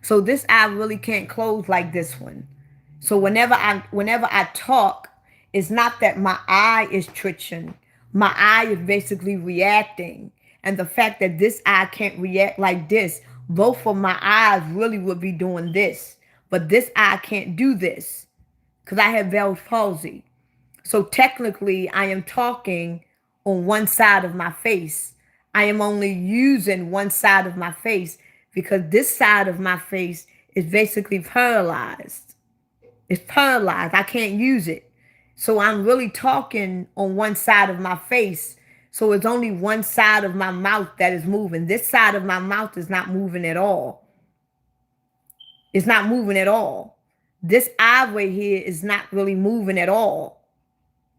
So this eye really can't close like this one. So whenever I talk, it's not that my eye is twitching. My eye is basically reacting. And the fact that this eye can't react like this, both of my eyes really would be doing this. But this eye can't do this because I have Bell's palsy. So technically, I am talking on one side of my face. I am only using one side of my face because this side of my face is basically paralyzed. It's paralyzed. I can't use it. So I'm really talking on one side of my face. So it's only one side of my mouth that is moving. This side of my mouth is not moving at all. It's not moving at all. This eye right here is not really moving at all.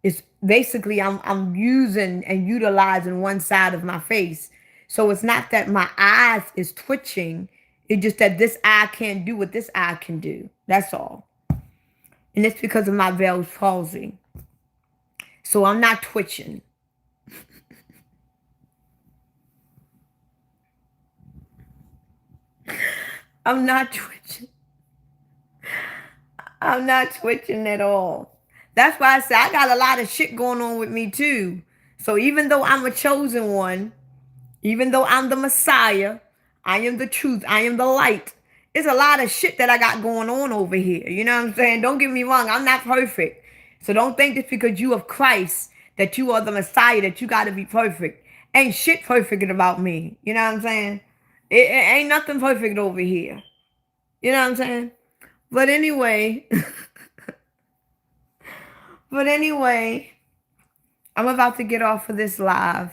It's basically I'm using and utilizing one side of my face. So it's not that my eyes is twitching. It's just that this eye can't do what this eye can do. That's all. And it's because of my Bell's palsy. So I'm not twitching. I'm not twitching. I'm not twitching at all. That's why I say I got a lot of shit going on with me too. So even though I'm a chosen one, even though I'm the Messiah, I am the truth, I am the light. There's a lot of shit that I got going on over here. You know what I'm saying? Don't get me wrong, I'm not perfect. So don't think just because you of Christ that you are the Messiah that you got to be perfect. Ain't shit perfect about me. You know what I'm saying? It ain't nothing perfect over here. You know what I'm saying? But anyway, I'm about to get off of this live.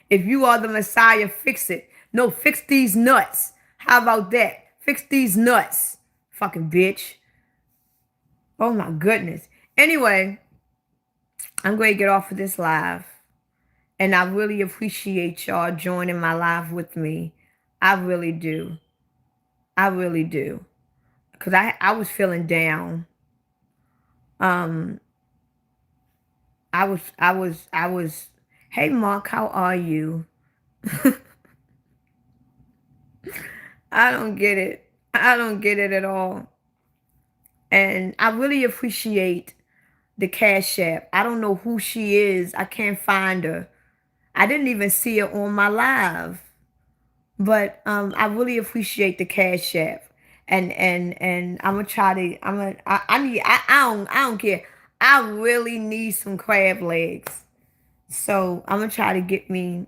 If you are the Messiah, fix it. No, fix these nuts. How about that? Fix these nuts. Fucking bitch. Oh my goodness. Anyway, I'm going to get off of this live. And I really appreciate y'all joining my live with me. I really do. I really do. Because I was feeling down. I was, hey Mark, how are you? I don't get it. I don't get it at all. And I really appreciate the Cash App. I don't know who she is. I can't find her. I didn't even see her on my live. But I really appreciate the Cash App. And I'm gonna try to I don't care. I really need some crab legs. So I'm gonna try to get me.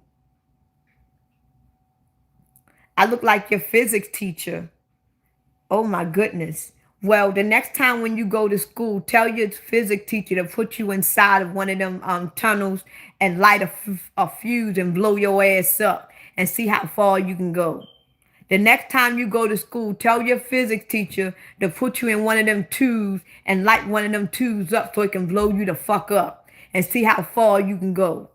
I look like your physics teacher. Oh my goodness. Well, the next time when you go to school, tell your physics teacher to put you inside of one of them tunnels and light a fuse and blow your ass up. and see how far you can go. The next time you go to school, tell your physics teacher to put you in one of them tubes and light one of them tubes up so it can blow you the fuck up and see how far you can go.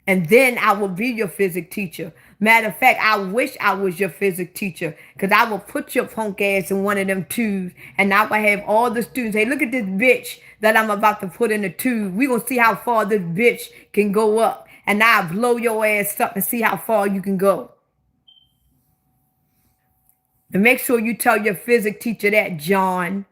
And then I will be your physics teacher. Matter of fact, I wish I was your physics teacher because I will put your punk ass in one of them tubes and I will have all the students say, look at this bitch that I'm about to put in the tube. We going to see how far this bitch can go up. And I'll blow your ass up and see how far you can go. And make sure you tell your physics teacher that, John.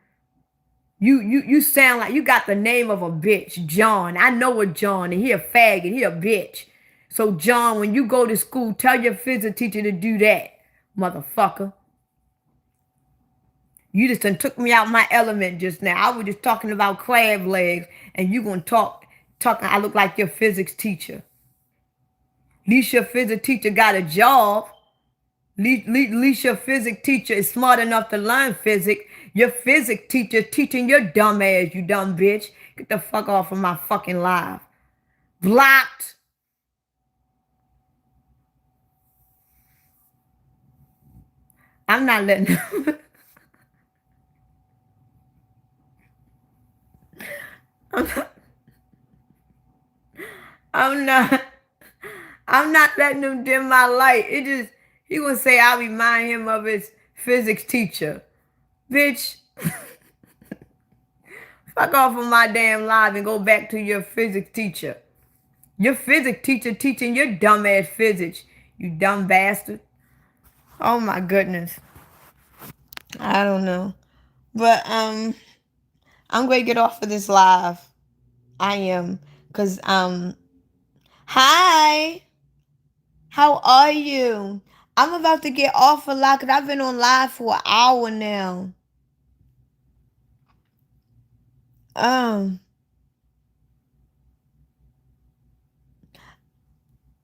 You sound like you got the name of a bitch, John. I know a John, and he a faggot, he a bitch. So, John, when you go to school, tell your physics teacher to do that, motherfucker. You just done took me out my element just now. I was just talking about crab legs, and you gonna talking. I look like your physics teacher. At least your physics teacher got a job. At least your physics teacher is smart enough to learn physics. Your physics teacher teaching your dumb ass, you dumb bitch. Get the fuck off of my fucking live. Blocked. I'm not letting them. I'm not letting them dim my light. It just, he gonna say I remind him of his physics teacher. Bitch. Fuck off of my damn live and go back to your physics teacher. Your physics teacher teaching your dumb ass physics. You dumb bastard. Oh my goodness. I don't know. But I'm going to get off of this live. I am. Cause hi. How are you? I'm about to get off a lot because I've been on live for an hour now. I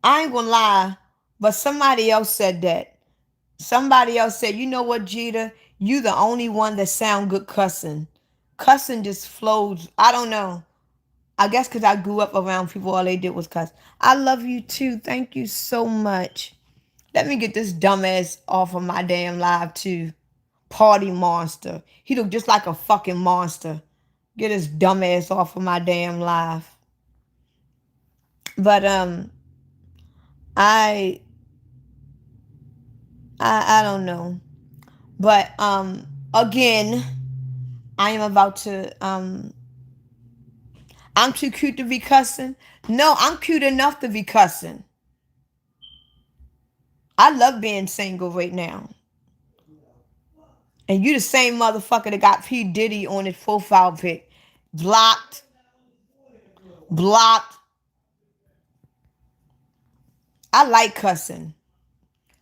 ain't gonna lie, but somebody else said that. Somebody else said, you know what, Jeter? You the only one that sound good cussing. Cussing just flows. I don't know. I guess because I grew up around people, all they did was cuss. I love you too. Thank you so much. Let me get this dumbass off of my damn live too. Party monster. He look just like a fucking monster. Get his dumbass off of my damn live. But I don't know. But again, I am about to I'm too cute to be cussing. No, I'm cute enough to be cussing. I love being single right now. And you the same motherfucker that got P. Diddy on his profile pic. Blocked. Blocked. I like cussing.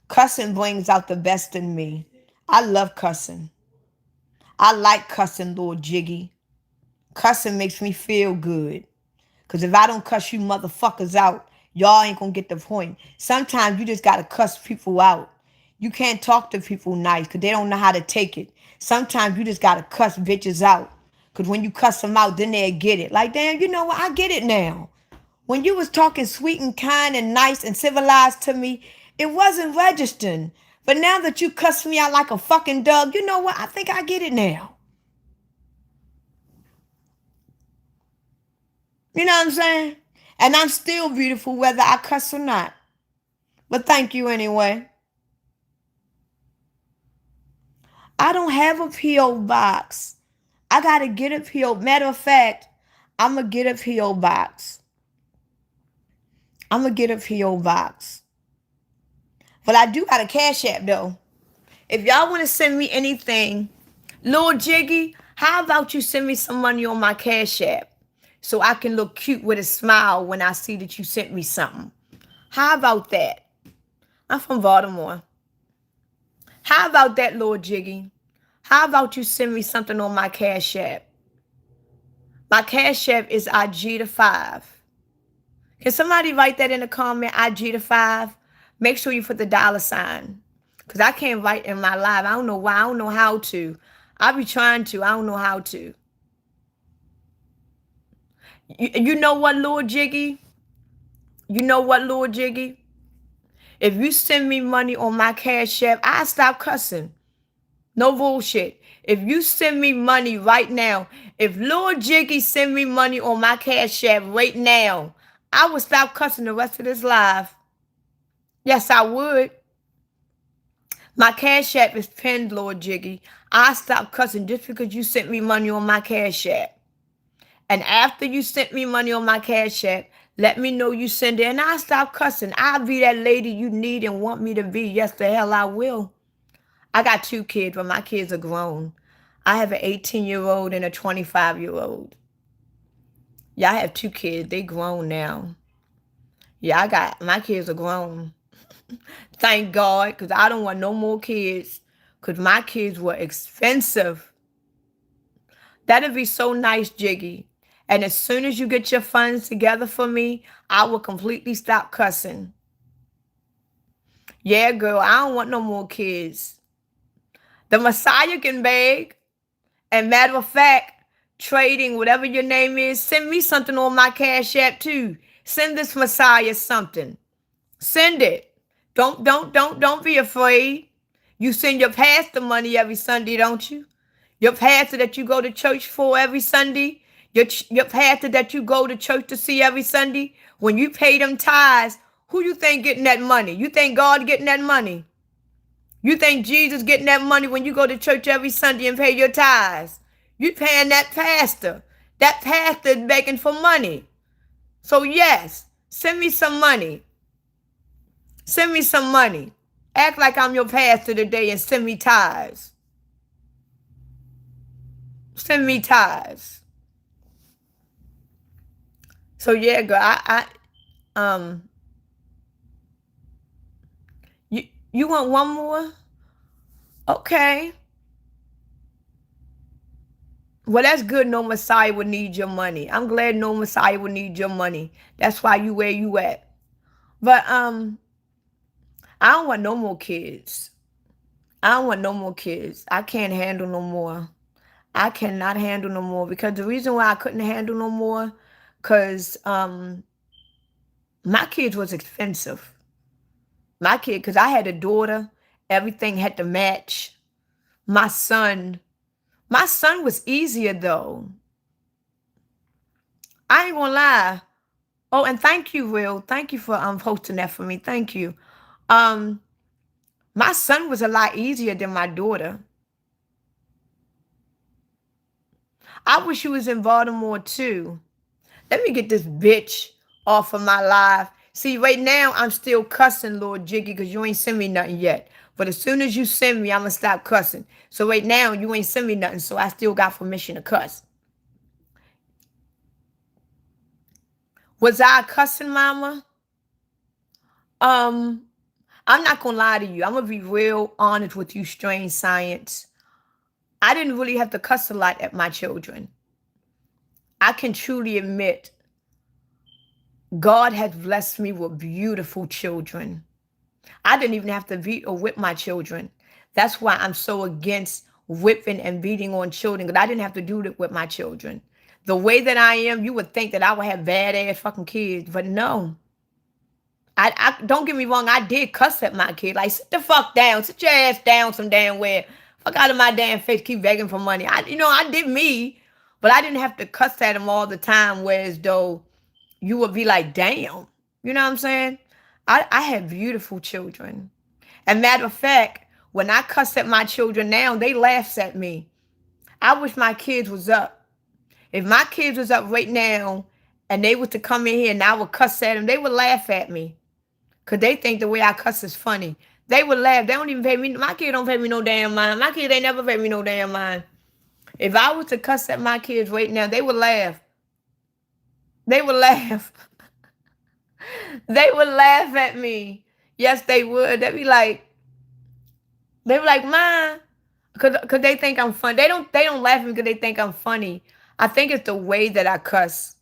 Cussing brings out the best in me. I love cussing. I like cussing, Lord Jiggy. Cussing makes me feel good. Because if I don't cuss you motherfuckers out, y'all ain't going to get the point. Sometimes you just got to cuss people out. You can't talk to people nice because they don't know how to take it. Sometimes you just got to cuss bitches out. Because when you cuss them out, then they'll get it. Like, damn, you know what? I get it now. When you was talking sweet and kind and nice and civilized to me, it wasn't registering. But now that you cuss me out like a fucking dog, you know what? I think I get it now. You know what I'm saying? And I'm still beautiful whether I cuss or not. But thank you anyway. I don't have a P.O. box. I got to get a P.O. Matter of fact, I'm going to get a P.O. box. I'm going to get a P.O. box. But I do got a Cash App, though. If y'all want to send me anything, Lil Jiggy, how about you send me some money on my Cash App so I can look cute with a smile when I see that you sent me something? How about that? I'm from Baltimore. How about that, Lil Jiggy? How about you send me something on my Cash App? My Cash App is IG5. Can somebody write that in the comment, IG5? Make sure you put the $sign. Because I can't write in my live. I don't know why. I don't know how to. I be trying to. I don't know how to. You know what, Lord Jiggy? You know what, Lord Jiggy? If you send me money on my Cash App, I stop cussing. No bullshit. If you send me money right now, if Lord Jiggy send me money on my Cash App right now, I would stop cussing the rest of this life. Yes, I would. My Cash App is pinned, Lord Jiggy. I stop cussing just because you sent me money on my Cash App. And after you sent me money on my Cash App, let me know you send it, and I stop cussing. I'll be that lady you need and want me to be. Yes, the hell I will. I got 2 kids, but my kids are grown. I have an 18-year-old and a 25-year-old. Yeah, I have 2 kids. They grown now. Yeah, my kids are grown. Thank God, because I don't want no more kids, because my kids were expensive. That'd be so nice, Jiggy. And as soon as you get your funds together for me, I will completely stop cussing. Yeah, girl, I don't want no more kids. The Messiah can beg. And matter of fact, trading, whatever your name is, send me something on my Cash App too. Send this Messiah something. Send it. Don't be afraid. You send your pastor money every Sunday, don't you? Your pastor that you go to church for every Sunday. Your pastor that you go to church to see every Sunday. When you pay them tithes, who you think getting that money? You think God getting that money? You think Jesus getting that money when you go to church every Sunday and pay your tithes? You paying that pastor. That pastor is begging for money. So yes, send me some money. Send me some money. Act like I'm your pastor today and send me tithes. Send me tithes. So yeah, girl, you want one more? Okay. Well, that's good. No Messiah would need your money. I'm glad no Messiah would need your money. That's why you where you at. But I don't want no more kids. I don't want no more kids. I can't handle no more. I cannot handle no more, because the reason why I couldn't handle no more, because my kids was expensive. My kid, because I had a daughter, everything had to match. My son was easier though. I ain't gonna lie. Oh, and thank you, Will. Thank you for posting that for me. Thank you. My son was a lot easier than my daughter. I wish you was in Baltimore too. Let me get this bitch off of my life. See, right now I'm still cussing, Lord Jiggy, because you ain't send me nothing yet. But as soon as you send me, I'm gonna stop cussing. So right now you ain't send me nothing, so I still got permission to cuss. Was I cussing, mama? I'm not gonna lie to you. I'm gonna be real honest with you, Strange Science. I didn't really have to cuss a lot at my children. I can truly admit God has blessed me with beautiful children. I didn't even have to beat or whip my children. That's why I'm so against whipping and beating on children, because I didn't have to do that with my children. The way that I am, you would think that I would have badass fucking kids, but no. I don't get me wrong, I did cuss at my kid. Like, sit the fuck down, sit your ass down some damn where. Fuck out of my damn face, keep begging for money. I did me, but I didn't have to cuss at him all the time, whereas though you would be like, damn. You know what I'm saying? I have beautiful children. And matter of fact, when I cuss at my children now, they laugh at me. I wish my kids was up. If my kids was up right now and they were to come in here and I would cuss at them, they would laugh at me. Because they think the way I cuss is funny. They would laugh. They don't even pay me. My kid don't pay me no damn mind. My kid ain't never pay me no damn mind. If I was to cuss at my kids right now, they would laugh. They would laugh. They would laugh at me. Yes, they would. They'd be like, "Ma," because they think I'm funny. They don't laugh at me because they think I'm funny. I think it's the way that I cuss.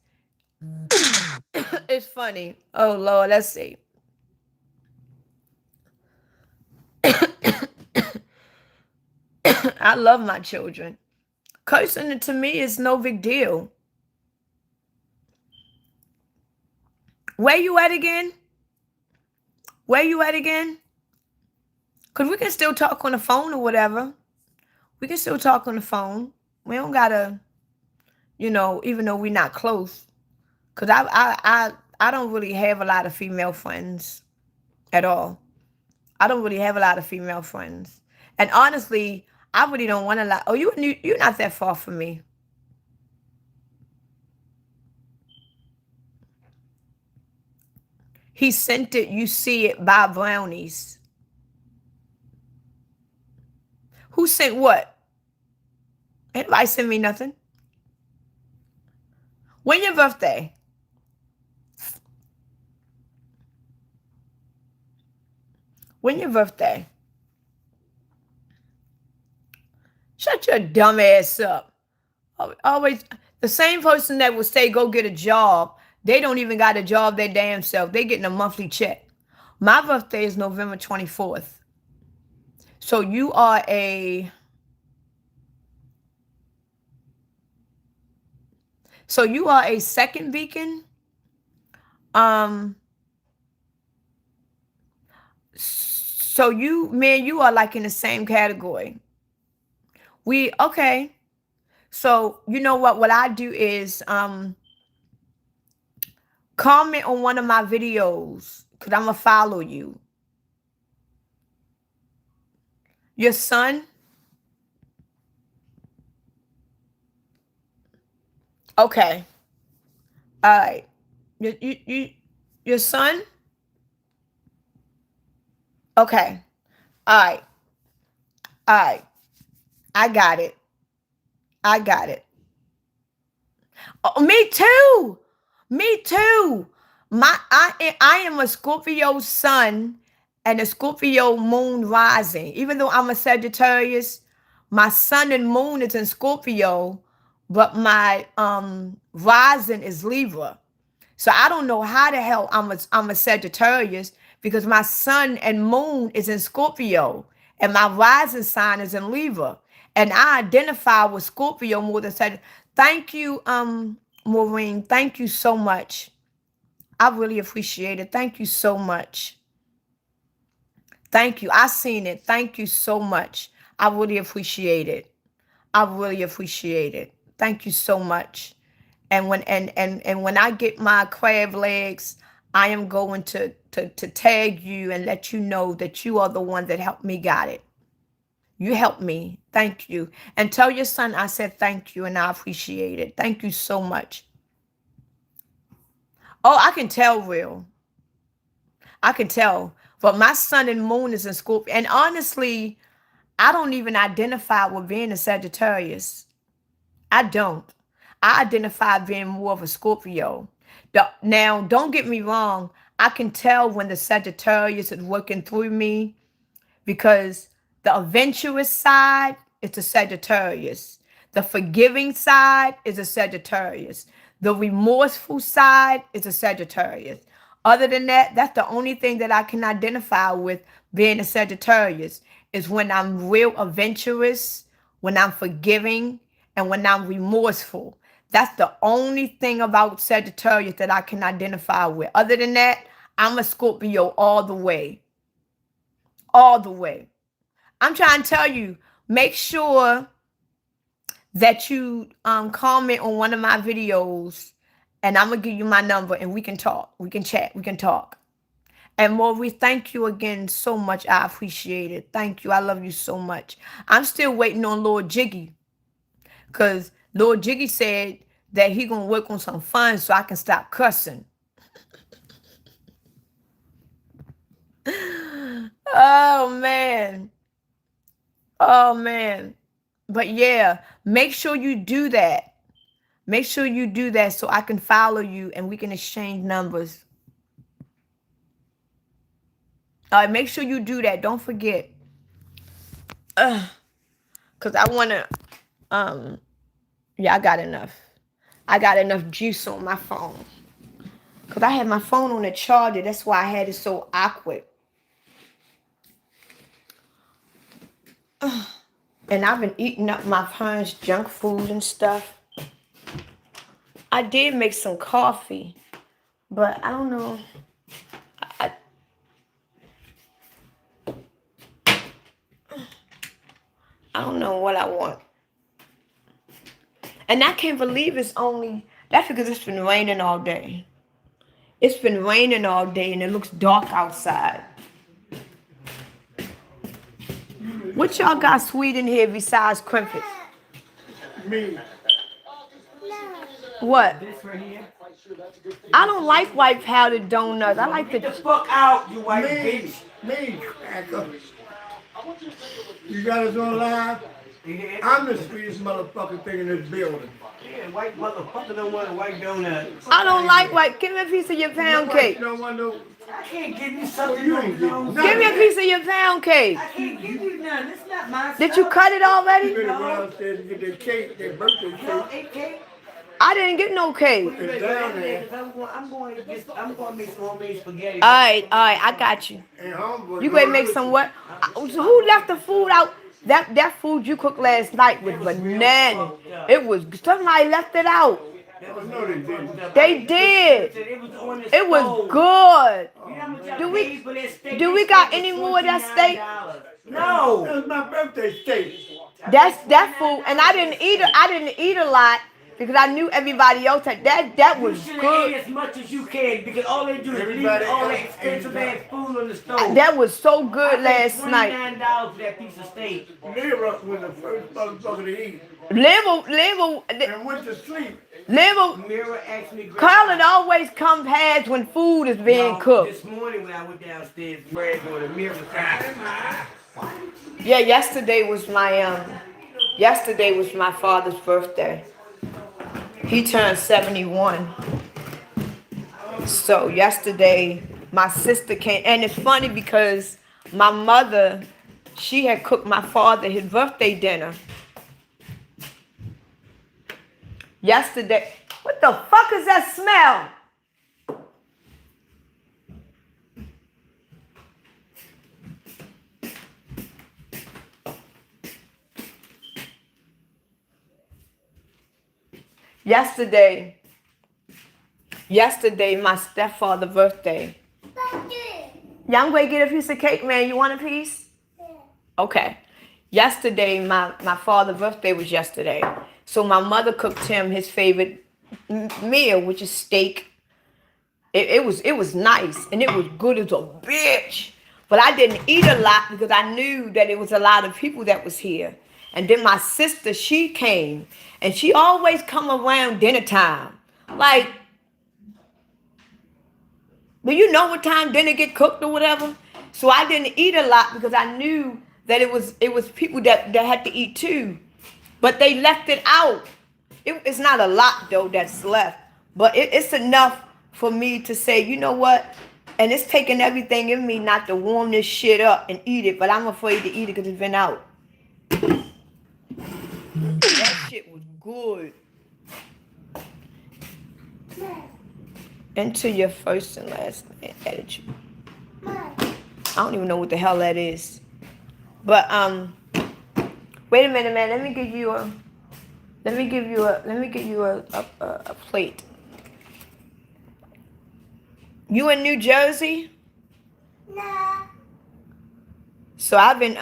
It's funny. Oh Lord, let's see. I love my children. Cursing to me is no big deal. Where you at again? Where you at again? Because we can still talk on the phone or whatever. We can still talk on the phone. We don't gotta, even though we're not close. Because I don't really have a lot of female friends at all. I don't really have a lot of female friends. And honestly, I really don't want a lot. Oh, you're not that far from me. He sent it. You see it by brownies. Who sent what? Anybody send me nothing? When your birthday? When your birthday? Shut your dumb ass up. Always the same person that would say go get a job. They don't even got a job their damn self. They getting a monthly check. My birthday is November 24th. So you are a second beacon. So you are like in the same category. Okay. So you know what I do is comment on one of my videos because I'm gonna follow you. Your son? Okay. All right. Your son? Okay. All right. All right. I got it. I got it. Oh, me too. Me too. I am a Scorpio sun and a Scorpio moon rising. Even though I'm a Sagittarius, my sun and moon is in Scorpio, but my rising is Libra. So I don't know how the hell I'm a Sagittarius because my sun and moon is in Scorpio and my rising sign is in Libra. And I identify with Scorpio more than Sagittarius. Thank you, Maureen. Thank you so much. I really appreciate it. Thank you so much. Thank you. I seen it. Thank you so much. I really appreciate it. I really appreciate it. Thank you so much. And when I get my crab legs, I am going to tag you and let you know that you are the one that helped me got it. You helped me. Thank you. And tell your son I said thank you and I appreciate it. Thank you so much. Oh, I can tell, real. I can tell. But my sun and moon is in Scorpio. And honestly, I don't even identify with being a Sagittarius. I don't. I identify being more of a Scorpio. Now, don't get me wrong. I can tell when the Sagittarius is working through me because the adventurous side is a Sagittarius. The forgiving side is a Sagittarius. The remorseful side is a Sagittarius. Other than that, that's the only thing that I can identify with being a Sagittarius is when I'm real adventurous, when I'm forgiving, and when I'm remorseful. That's the only thing about Sagittarius that I can identify with. Other than that, I'm a Scorpio all the way. All the way. I'm trying to tell you, make sure that you comment on one of my videos and I'm going to give you my number and we can talk. We can chat. We can talk. And Maurice, thank you again so much. I appreciate it. Thank you. I love you so much. I'm still waiting on Lord Jiggy because Lord Jiggy said that he going to work on some funds so I can stop cussing. Oh, man. Oh, man. But yeah, make sure you do that. Make sure you do that so I can follow you and we can exchange numbers. All right, make sure you do that. Don't forget. Because I want to, yeah, I got enough. I got enough juice on my phone. Because I had my phone on the charger. That's why I had it so awkward. And I've been eating up my parents' junk food and stuff. I did make some coffee, but I don't know. I don't know what I want. And I can't believe it's only, that's because it's been raining all day. It's been raining all day and it looks dark outside. What y'all got sweet in here besides crimpets? Me. What? This right here. I don't like white powdered donuts. I like Get the the. fuck out, you white Me. bitch. Me, cracker. You got us on live? Yeah, I'm the sweetest motherfucking thing in this building. white motherfucker don't want a white donut. I don't like white. Give me a piece of your You know pound what? cake. You don't want no. I can't give you something You ain't no. getting Give me a piece of your pound cake. I can't give you none. It's not my stuff. Did you cut it You already? better go downstairs and get that cake, that birthday No, cake. it can't. I didn't get no cake. It's down there. I'm going to make some homemade spaghetti. All right, I got you. And homeboy. You gonna make some what? So who left the food out? That food you cooked last night was banana. It was somebody left it out. Oh, no, they didn't. They did. It was on the It was stove. good. You know how much I Do we- paid for that steak? do we That got steak any was more of that steak? $29. No. That was my birthday steak. That's that food, and I didn't eat a lot because I knew everybody else had that You was should have good. ate as much as you can because all they do is leave Everybody all that else expensive ate ass food on the stove. That was so good last night. $29 for that piece of steak. Mira was the first motherfucker to eat Liver, and went to sleep. liver. Mira asked me. Carlin always comes past when food is being No, cooked. This morning when I went downstairs, Brad going to Mira was like, Yeah, yesterday was my father's birthday. He turned 71. So yesterday my sister came, and it's funny because my mother, she had cooked my father his birthday dinner. Yesterday, what the fuck is that smell? Yesterday, my stepfather's birthday. Yeah, I'm going to get a piece of cake, man. You want a piece? Okay. Yesterday, my father's birthday was yesterday. So my mother cooked him his favorite meal, which is steak. It was nice, and it was good as a bitch. But I didn't eat a lot because I knew that it was a lot of people that was here. And then my sister, she came, and she always come around dinner time. Like, do you know what time dinner get cooked or whatever? So I didn't eat a lot because I knew that it was people that had to eat too. But they left it out. It's not a lot though that's left. But it's enough for me to say, you know what? And it's taking everything in me not to warm this shit up and eat it. But I'm afraid to eat it because it's been out. That shit was good. Enter your first and last name attitude. I don't even know what the hell that is. But wait a minute, man. Let me give you a plate. You in New Jersey? No. So I've been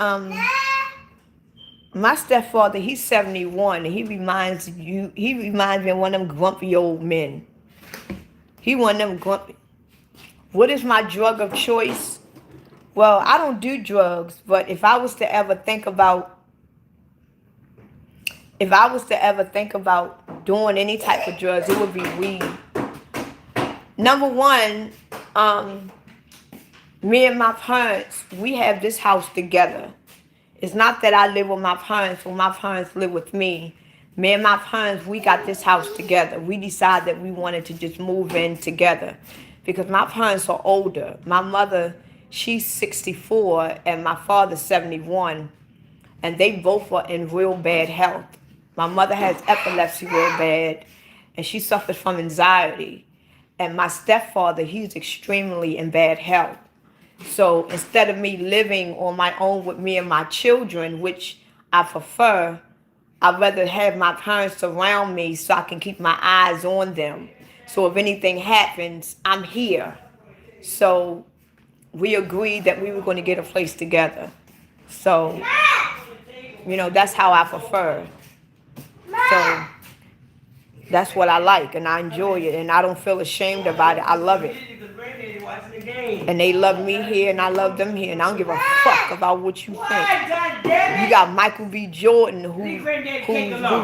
my stepfather, he's 71, and he reminds me of one of them grumpy old men. He one of them grumpy. What is my drug of choice? Well, I don't do drugs, but if I was to ever think about doing any type of drugs, it would be weed. Number one, me and my parents, we have this house together. It's not that I live with my parents or my parents live with me. Me and my parents, we got this house together. We decided that we wanted to just move in together because my parents are older. My mother, she's 64 and my father's 71, and they both are in real bad health. My mother has epilepsy real bad, and she suffers from anxiety. And my stepfather, he's extremely in bad health. So instead of me living on my own with me and my children, which I prefer, I'd rather have my parents around me so I can keep my eyes on them. So if anything happens, I'm here. So we agreed that we were going to get a place together. So You know, that's how I prefer. So that's what I like, and I enjoy it, and I don't feel ashamed about it. I love it. And they love me here, and I love them here, and I don't give a fuck about what you think. You got Michael B. Jordan, who's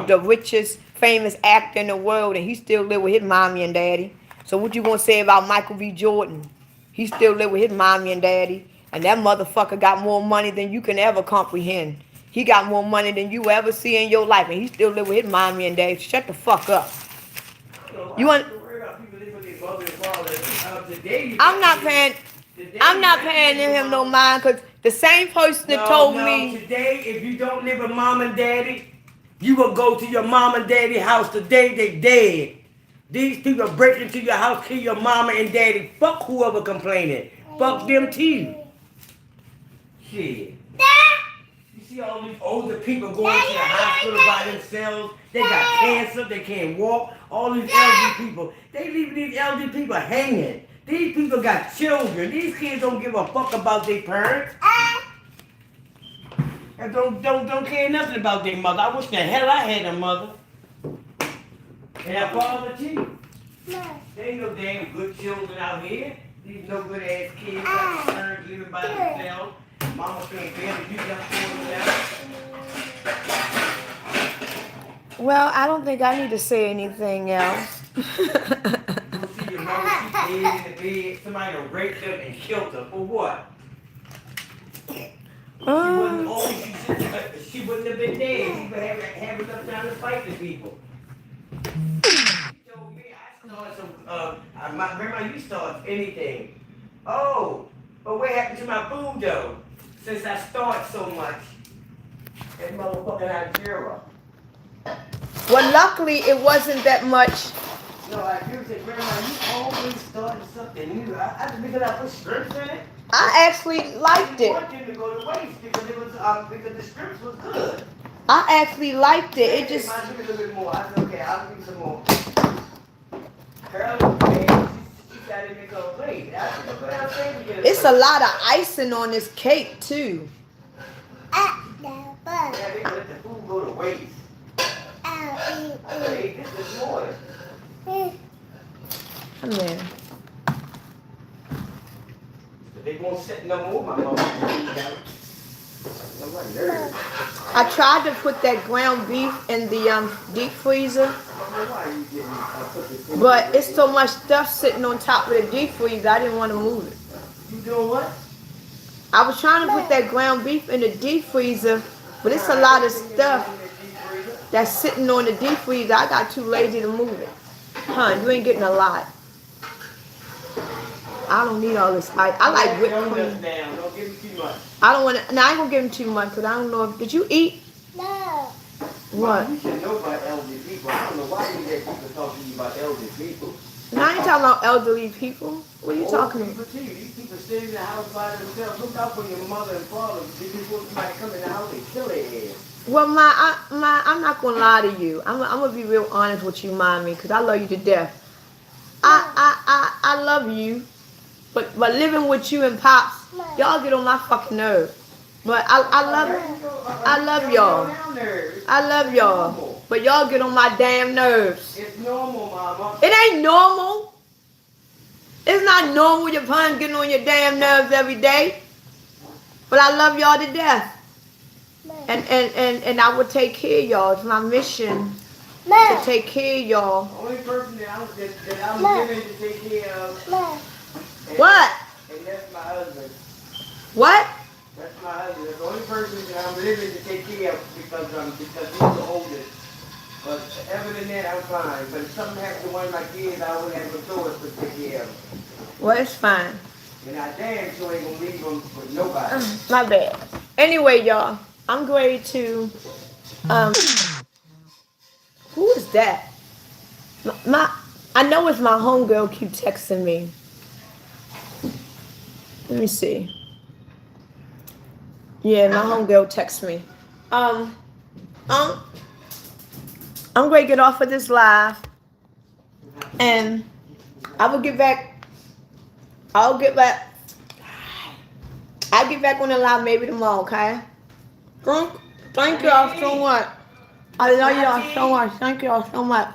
the richest, famous actor in the world, and he still live with his mommy and daddy. So what you gonna say about Michael B. Jordan? He still live with his mommy and daddy, and that motherfucker got more money than you can ever comprehend. He got more money than you ever see in your life, and he still live with his mommy and daddy. Shut the fuck up. You want? I'm not paying him no mind, because the same person that told me today, if you don't live with mom and daddy, you will go to your mom and daddy house today. They dead. These people break into your house, kill your mama and daddy. Fuck whoever complaining. Fuck them too. Shit. You see all these older people going to the hospital by themselves. They got cancer. They can't walk. All these elderly people. They leave these elderly people hanging. These people got children. These kids don't give a fuck about their parents. And don't care nothing about their mother. I wish the hell I had a mother. And a father too. There ain't no damn good children out here. These no good ass kids got parents living by themselves. Mama can't barely do nothing for them. well, I don't think I need to say anything else. You see your mama, she dead in the bed. Somebody done raped her and killed her. For what? She wouldn't have been dead. She would have enough time to fight the people. She told me I started some, my grandma used to start anything. Oh, but what happened to my food though? Since I started so much. That motherfucking Nigeria. Well, luckily it wasn't that much. No, I do say, Grandma, you always started something new. Because I put strips in it. I actually liked I it. want them to go to waste because it was because the strips was good. I actually liked it. It just. Give me a little bit more. I said, okay, I'll give you some more. Girl, man, she got it in her plate. I said, what else can we get? It's a lot of icing on this cake too. Yeah, they let the food go to waste. I said, hey, this is more. Come here. They won't set no more, my mama. I tried to put that ground beef in the deep freezer, but it's so much stuff sitting on top of the deep freezer, I didn't want to move it. You doing what? I was trying to put that ground beef in the deep freezer, but it's a lot of stuff that's sitting on the deep freezer. I got too lazy to move it. Hun, you ain't getting a lot. I don't need all this ice. I like whipped cream. Don't give me too much. I don't want to. No, I ain't gonna give him too much because I don't know. Did you eat? No. What? You should know about elderly people. I don't know why you let people talk to you about elderly people. No, I ain't talking about elderly people. What are you talking People about? too. These people sit in the house by themselves. Look out for your mother and father. Before somebody come in the house and kill their ass. Well, I'm not gonna lie to you. I'm gonna be real honest with you, mommy, because I love you to death. I love you, but living with you and pops, y'all get on my fucking nerves. But I love y'all. I love y'all, but y'all get on my damn nerves. It's normal, mama. It ain't normal. It's not normal your parents getting on your damn nerves every day. But I love y'all to death. And I will take care of y'all. It's my mission to take care of y'all. The only person that I'm living to take care of. What? And that's my husband. What? That's my husband. That's the only person that I'm living to take care of because he's the oldest. But other than that, I'm fine. But if something happens to one of my kids, I would have no choice to take care of them. Well, it's fine. And I damn sure ain't gonna leave them for nobody. My bad. Anyway, y'all, I'm going to, who is that? I know it's my homegirl keep texting me. Let me see. Yeah, my homegirl texts me. I'm going to get off of this live, and I'll get back on the live maybe tomorrow, okay? Drunk. Thank y'all so much. I love y'all so much. Thank y'all so much.